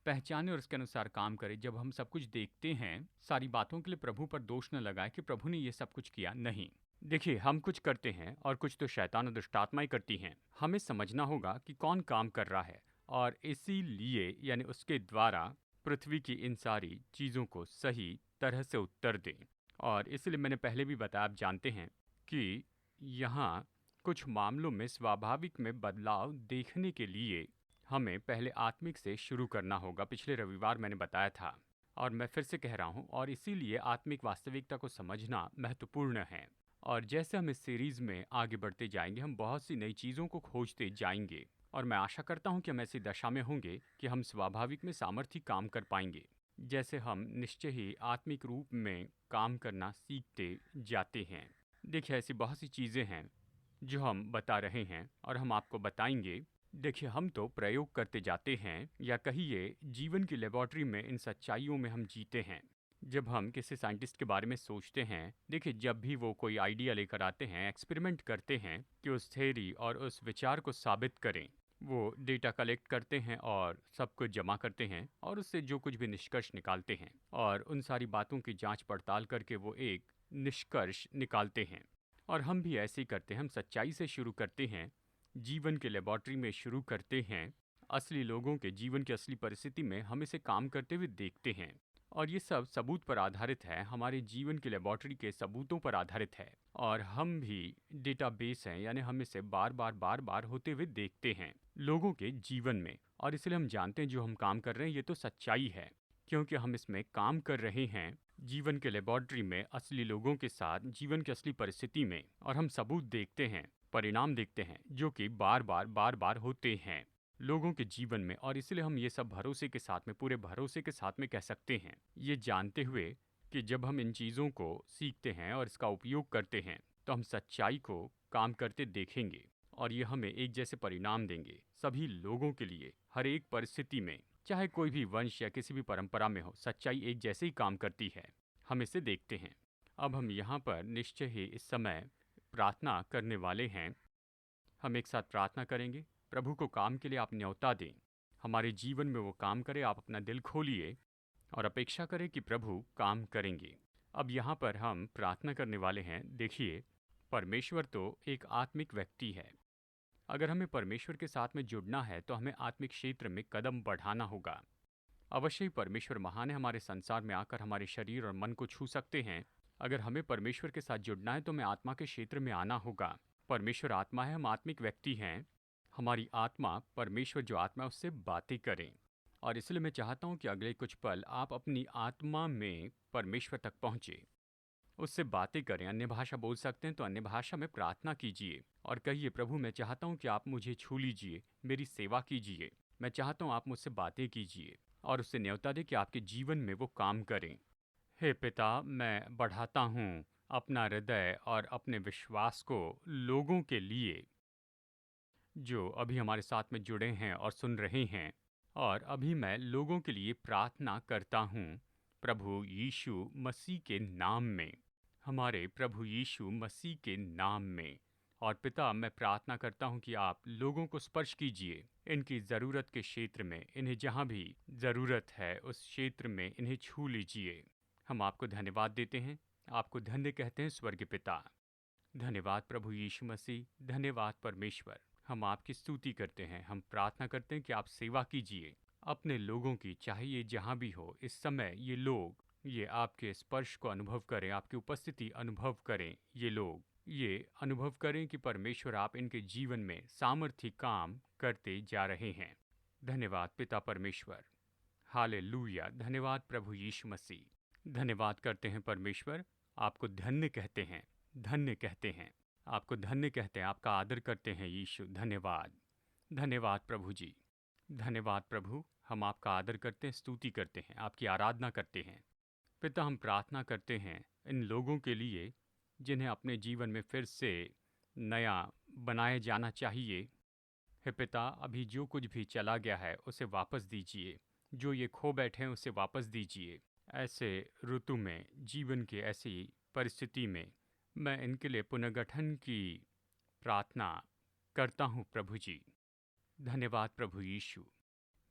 पहचाने और उसके अनुसार काम करें। जब हम सब कुछ देखते हैं, सारी बातों के लिए प्रभु पर दोष न लगाए कि प्रभु ने ये सब कुछ किया, नहीं। देखिए, हम कुछ करते हैं और कुछ तो शैतान और दुष्ट आत्माएं करती हैं। हमें समझना होगा कि कौन काम कर रहा है और इसीलिए यानी उसके द्वारा पृथ्वी की इन सारी चीज़ों को सही तरह से उत्तर दें। और इसलिए मैंने पहले भी बताया, आप जानते हैं कि यहाँ कुछ मामलों में स्वाभाविक में बदलाव देखने के लिए हमें पहले आत्मिक से शुरू करना होगा। पिछले रविवार मैंने बताया था और मैं फिर से कह रहा हूँ, और इसीलिए आत्मिक वास्तविकता को समझना महत्वपूर्ण है। और जैसे हम इस सीरीज़ में आगे बढ़ते जाएंगे, हम बहुत सी नई चीज़ों को खोजते जाएंगे और मैं आशा करता हूँ कि हम ऐसी दशा में होंगे कि हम स्वाभाविक में सामर्थ्य काम कर पाएंगे, जैसे हम निश्चय ही आत्मिक रूप में काम करना सीखते जाते हैं। देखिए, ऐसी बहुत सी चीज़ें हैं जो हम बता रहे हैं और हम आपको बताएंगे। देखिए, हम तो प्रयोग करते जाते हैं, या कहिए जीवन की लेबॉर्ट्री में इन सच्चाइयों में हम जीते हैं। जब हम किसी साइंटिस्ट के बारे में सोचते हैं, देखिए जब भी वो कोई आइडिया लेकर आते हैं, एक्सपेरिमेंट करते हैं कि उस थ्योरी और उस विचार को साबित करें, वो डेटा कलेक्ट करते हैं और सब कुछ जमा करते हैं और उससे जो कुछ भी निष्कर्ष निकालते हैं और उन सारी बातों की जांच पड़ताल करके वो एक निष्कर्ष निकालते हैं। और हम भी ऐसे ही करते हैं, हम सच्चाई से शुरू करते हैं, जीवन के लेबॉर्ट्री में शुरू करते हैं, असली लोगों के जीवन की असली परिस्थिति में हम इसे काम करते हुए देखते हैं। और ये सब सबूत पर आधारित है, हमारे जीवन की लेबॉर्ट्री के सबूतों पर आधारित है। और हम भी डेटाबेस हैं, यानी हम इसे बार बार होते हुए देखते हैं लोगों के जीवन में। और इसलिए हम जानते हैं जो हम काम कर रहे हैं ये तो सच्चाई है, क्योंकि हम इसमें काम कर रहे हैं जीवन के लेबॉर्ट्री में असली लोगों के साथ जीवन की असली परिस्थिति में। और हम सबूत देखते हैं, परिणाम देखते हैं जो कि बार बार होते हैं लोगों के जीवन में। और इसलिए हम ये सब भरोसे के साथ में, पूरे भरोसे के साथ में कह सकते हैं, ये जानते हुए कि जब हम इन चीज़ों को सीखते हैं और इसका उपयोग करते हैं तो हम सच्चाई को काम करते देखेंगे और ये हमें एक जैसे परिणाम देंगे सभी लोगों के लिए, हर एक परिस्थिति में, चाहे कोई भी वंश या किसी भी परंपरा में हो, सच्चाई एक जैसे ही काम करती है। हम इसे देखते हैं। अब हम यहाँ पर निश्चय ही इस समय प्रार्थना करने वाले हैं। हम एक साथ प्रार्थना करेंगे। प्रभु को काम के लिए आप न्योता दें, हमारे जीवन में वो काम करे। आप अपना दिल खोलिए और अपेक्षा करें कि प्रभु काम करेंगे। अब यहाँ पर हम प्रार्थना करने वाले हैं। देखिए, परमेश्वर तो एक आत्मिक व्यक्ति है। अगर हमें परमेश्वर के साथ में जुड़ना है तो हमें आत्मिक क्षेत्र में कदम बढ़ाना होगा। अवश्य ही परमेश्वर महान है, हमारे संसार में आकर हमारे शरीर और मन को छू सकते हैं। अगर हमें परमेश्वर के साथ जुड़ना है तो हमें आत्मा के क्षेत्र में आना होगा। परमेश्वर आत्मा है, हम आत्मिक व्यक्ति हैं। हमारी आत्मा, परमेश्वर जो आत्मा है उससे बातें करें। और इसलिए मैं चाहता हूँ कि अगले कुछ पल आप अपनी आत्मा में परमेश्वर तक पहुँचे, उससे बातें करें। अन्य भाषा बोल सकते हैं तो अन्य भाषा में प्रार्थना कीजिए और कहिए, प्रभु मैं चाहता हूँ कि आप मुझे छू लीजिए, मेरी सेवा कीजिए। मैं चाहता हूँ आप मुझसे बातें कीजिए और उससे न्योता दें कि आपके जीवन में वो काम करें। हे पिता, मैं बढ़ाता हूँ अपना हृदय और अपने विश्वास को लोगों के लिए जो अभी हमारे साथ में जुड़े हैं और सुन रहे हैं। और अभी मैं लोगों के लिए प्रार्थना करता हूँ प्रभु यीशु मसीह के नाम में, हमारे प्रभु यीशु मसीह के नाम में। और पिता, मैं प्रार्थना करता हूँ कि आप लोगों को स्पर्श कीजिए इनकी ज़रूरत के क्षेत्र में, इन्हें जहाँ भी ज़रूरत है उस क्षेत्र में इन्हें छू लीजिए। हम आपको धन्यवाद देते हैं, आपको धन्य कहते हैं स्वर्गीय पिता। धन्यवाद प्रभु यीशु मसीह, धन्यवाद परमेश्वर। हम आपकी स्तुति करते हैं, हम प्रार्थना करते हैं कि आप सेवा कीजिए अपने लोगों की, चाहे ये जहाँ भी हो इस समय ये लोग ये आपके स्पर्श को अनुभव करें, आपकी उपस्थिति अनुभव करें। ये लोग ये अनुभव करें कि परमेश्वर आप इनके जीवन में सामर्थ्य काम करते जा रहे हैं। धन्यवाद पिता परमेश्वर, हालेलुया। धन्यवाद प्रभु यीशु मसीह। धन्यवाद करते हैं परमेश्वर, आपको धन्य कहते हैं, धन्य कहते हैं, आपको धन्य कहते हैं, आपका आदर करते हैं यीशु। धन्यवाद, धन्यवाद प्रभु जी, धन्यवाद प्रभु। हम आपका आदर करते हैं, स्तुति करते हैं, आपकी आराधना करते हैं। पिता, हम प्रार्थना करते हैं इन लोगों के लिए जिन्हें अपने जीवन में फिर से नया बनाए जाना चाहिए। हे पिता, अभी जो कुछ भी चला गया है उसे वापस दीजिए, जो ये खो बैठे हैं उसे वापस दीजिए। ऐसे ऋतु में, जीवन की ऐसी परिस्थिति में मैं इनके लिए पुनर्गठन की प्रार्थना करता हूँ प्रभु जी। धन्यवाद प्रभु यीशु।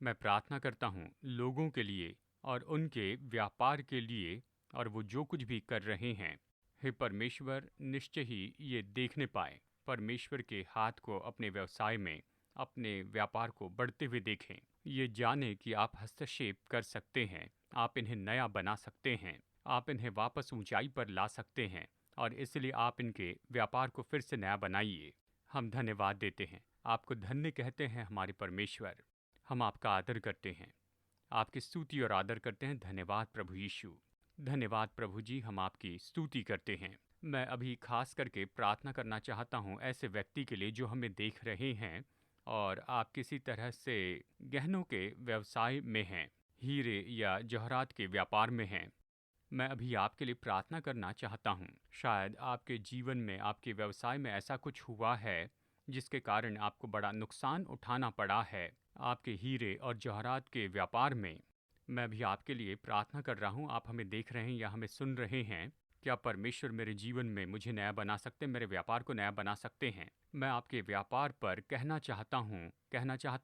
मैं प्रार्थना करता हूँ लोगों के लिए और उनके व्यापार के लिए, और वो जो कुछ भी कर रहे हैं, हे परमेश्वर, निश्चय ही ये देखने पाए, परमेश्वर के हाथ को अपने व्यवसाय में, अपने व्यापार को बढ़ते हुए देखें। ये जाने कि आप हस्तक्षेप कर सकते हैं, आप इन्हें नया बना सकते हैं, आप इन्हें वापस ऊंचाई पर ला सकते हैं, और इसलिए आप इनके व्यापार को फिर से नया बनाइए। हम धन्यवाद देते हैं, आपको धन्य कहते हैं हमारे परमेश्वर। हम आपका आदर करते हैं, आपकी स्तुति और आदर करते हैं। धन्यवाद प्रभु यीशु। धन्यवाद प्रभु जी, हम आपकी स्तुति करते हैं। मैं अभी खास करके प्रार्थना करना चाहता हूँ ऐसे व्यक्ति के लिए जो हमें देख रहे हैं और आप किसी तरह से गहनों के व्यवसाय में हैं, हीरे या जवाहरात के व्यापार में हैं। मैं अभी आपके लिए प्रार्थना करना चाहता हूँ। शायद आपके जीवन में, आपके व्यवसाय में ऐसा कुछ हुआ है जिसके कारण आपको बड़ा नुकसान उठाना पड़ा है आपके हीरे और जवाहरात के व्यापार में। मैं भी आपके लिए प्रार्थना कर रहा हूँ। आप हमें देख रहे हैं या हमें सुन रहे हैं, क्या परमेश्वर मेरे जीवन में मुझे नया बना सकते हैं, मेरे व्यापार को नया बना सकते हैं। मैं आपके व्यापार पर कहना चाहता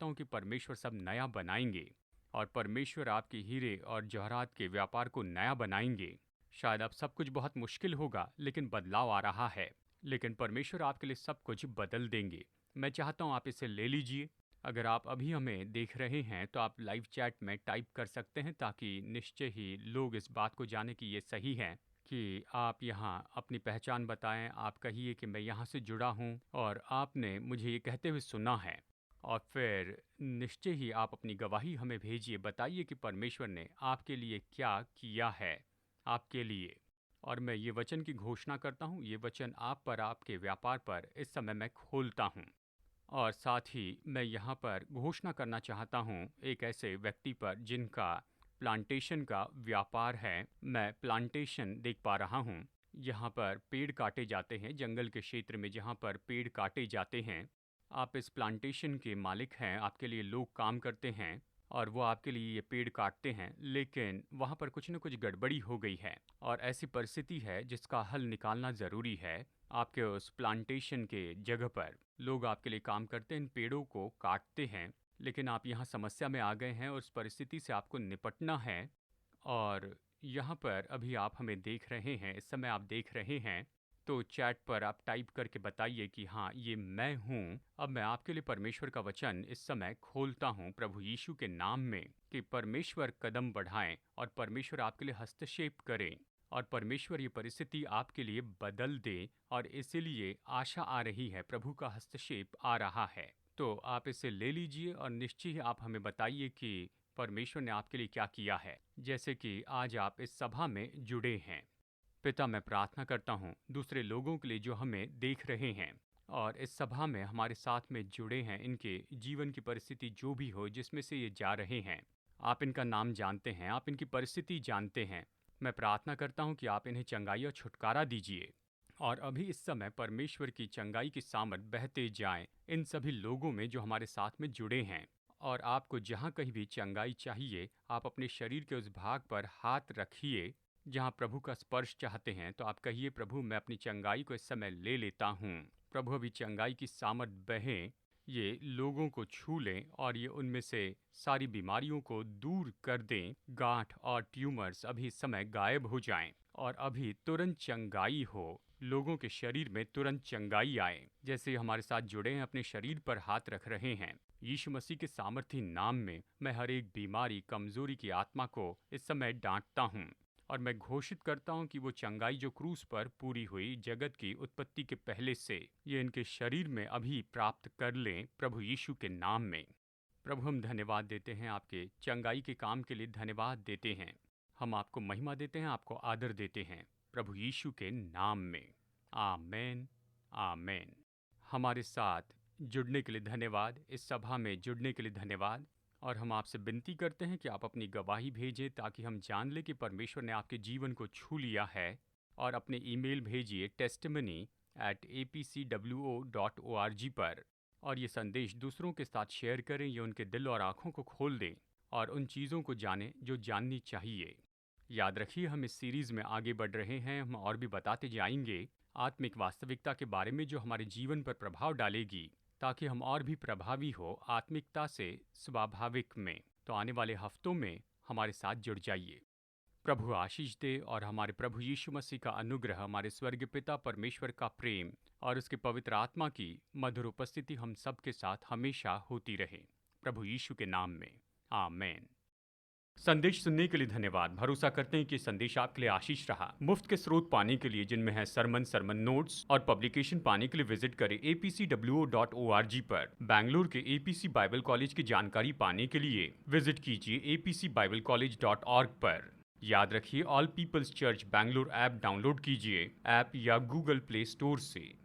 हूँ कि परमेश्वर सब नया बनाएंगे, और परमेश्वर आपके हीरे और जवाहरात के व्यापार को नया बनाएंगे। शायद अब सब कुछ बहुत मुश्किल होगा, लेकिन बदलाव आ रहा है, लेकिन परमेश्वर आपके लिए सब कुछ बदल देंगे। मैं चाहता हूँ आप इसे ले लीजिए। अगर आप अभी हमें देख रहे हैं तो आप लाइव चैट में टाइप कर सकते हैं, ताकि निश्चय ही लोग इस बात को जाने कि ये सही है, कि आप यहाँ अपनी पहचान बताएं। आप कहिए कि मैं यहाँ से जुड़ा हूँ और आपने मुझे ये कहते हुए सुना है, और फिर निश्चय ही आप अपनी गवाही हमें भेजिए। बताइए कि परमेश्वर ने आपके लिए क्या किया है आपके लिए। और मैं ये वचन की घोषणा करता हूँ, ये वचन आप पर, आपके व्यापार पर इस समय मैं खोलता हूँ। और साथ ही मैं यहाँ पर घोषणा करना चाहता हूँ एक ऐसे व्यक्ति पर जिनका प्लांटेशन का व्यापार है। मैं प्लांटेशन देख पा रहा हूँ, यहाँ पर पेड़ काटे जाते हैं, जंगल के क्षेत्र में जहाँ पर पेड़ काटे जाते हैं। आप इस प्लांटेशन के मालिक हैं, आपके लिए लोग काम करते हैं और वो आपके लिए ये पेड़ काटते हैं, लेकिन वहाँ पर कुछ न कुछ गड़बड़ी हो गई है और ऐसी परिस्थिति है जिसका हल निकालना ज़रूरी है। आपके उस प्लांटेशन के जगह पर लोग आपके लिए काम करते हैं, इन पेड़ों को काटते हैं, लेकिन आप यहाँ समस्या में आ गए हैं और उस परिस्थिति से आपको निपटना है। और यहाँ पर अभी आप हमें देख रहे हैं, इस समय आप देख रहे हैं, तो चैट पर आप टाइप करके बताइए कि हाँ, ये मैं हूँ। अब मैं आपके लिए परमेश्वर का वचन इस समय खोलता हूँ प्रभु यीशु के नाम में, कि परमेश्वर कदम बढ़ाएं और परमेश्वर आपके लिए हस्तक्षेप करें और परमेश्वर ये परिस्थिति आपके लिए बदल दे। और इसीलिए आशा आ रही है, प्रभु का हस्तक्षेप आ रहा है। तो आप इसे ले लीजिए और निश्चय ही आप हमें बताइए कि परमेश्वर ने आपके लिए क्या किया है। जैसे कि आज आप इस सभा में जुड़े हैं। पिता, मैं प्रार्थना करता हूँ दूसरे लोगों के लिए जो हमें देख रहे हैं और इस सभा में हमारे साथ में जुड़े हैं, इनके जीवन की परिस्थिति जो भी हो जिसमें से ये जा रहे हैं, आप इनका नाम जानते हैं, आप इनकी परिस्थिति जानते हैं। मैं प्रार्थना करता हूँ कि आप इन्हें चंगाई और छुटकारा दीजिए, और अभी इस समय परमेश्वर की चंगाई की सामर्थ बहते जाएं इन सभी लोगों में जो हमारे साथ में जुड़े हैं। और आपको जहाँ कहीं भी चंगाई चाहिए, आप अपने शरीर के उस भाग पर हाथ रखिए जहाँ प्रभु का स्पर्श चाहते हैं, तो आप कहिए, प्रभु मैं अपनी चंगाई को इस समय ले लेता हूँ। प्रभु अभी चंगाई की सामर्थ बहे, ये लोगों को छू लें और ये उनमें से सारी बीमारियों को दूर कर दें। गांठ और ट्यूमर्स अभी इस समय गायब हो जाएं और अभी तुरंत चंगाई हो, लोगों के शरीर में तुरंत चंगाई आए। जैसे हमारे साथ जुड़े हैं, अपने शरीर पर हाथ रख रहे हैं, यीशु मसीह के सामर्थी नाम में मैं हर एक बीमारी, कमजोरी की आत्मा को इस समय डांटता हूँ और मैं घोषित करता हूँ कि वो चंगाई जो क्रूस पर पूरी हुई जगत की उत्पत्ति के पहले से, ये इनके शरीर में अभी प्राप्त कर लें प्रभु यीशु के नाम में। प्रभु, हम धन्यवाद देते हैं, आपके चंगाई के काम के लिए धन्यवाद देते हैं। हम आपको महिमा देते हैं, आपको आदर देते हैं प्रभु यीशु के नाम में। आमेन, आमेन। हमारे साथ जुड़ने के लिए धन्यवाद, इस सभा में जुड़ने के लिए धन्यवाद। और हम आपसे विनती करते हैं कि आप अपनी गवाही भेजें, ताकि हम जान लें कि परमेश्वर ने आपके जीवन को छू लिया है। और अपने ईमेल भेजिए testimony@apcwo.org पर, और ये संदेश दूसरों के साथ शेयर करें। ये उनके दिल और आँखों को खोल दें और उन चीज़ों को जानें जो जाननी चाहिए। याद रखिए, हम इस सीरीज़ में आगे बढ़ रहे हैं। हम और भी बताते जाएंगे आत्मिक वास्तविकता के बारे में जो हमारे जीवन पर प्रभाव डालेगी, ताकि हम और भी प्रभावी हो आत्मिकता से स्वाभाविक में। तो आने वाले हफ्तों में हमारे साथ जुड़ जाइए। प्रभु आशीष दे और हमारे प्रभु यीशु मसीह का अनुग्रह, हमारे स्वर्गीय पिता परमेश्वर का प्रेम और उसके पवित्र आत्मा की मधुर उपस्थिति हम सब के साथ हमेशा होती रहे, प्रभु यीशु के नाम में, आमेन। संदेश सुनने के लिए धन्यवाद। भरोसा करते हैं कि संदेश आपके लिए आशीष रहा। मुफ्त के स्रोत पाने के लिए, जिनमें है सरमन नोट्स और पब्लिकेशन, पाने के लिए विजिट करें apcwo.org पर। बैंगलोर के एपीसी बाइबल कॉलेज की जानकारी पाने के लिए विजिट कीजिए apcbiblecollege.org पर। याद रखिए, All People's Church Bangalore app download कीजिए ऐप या गूगल प्ले स्टोर से।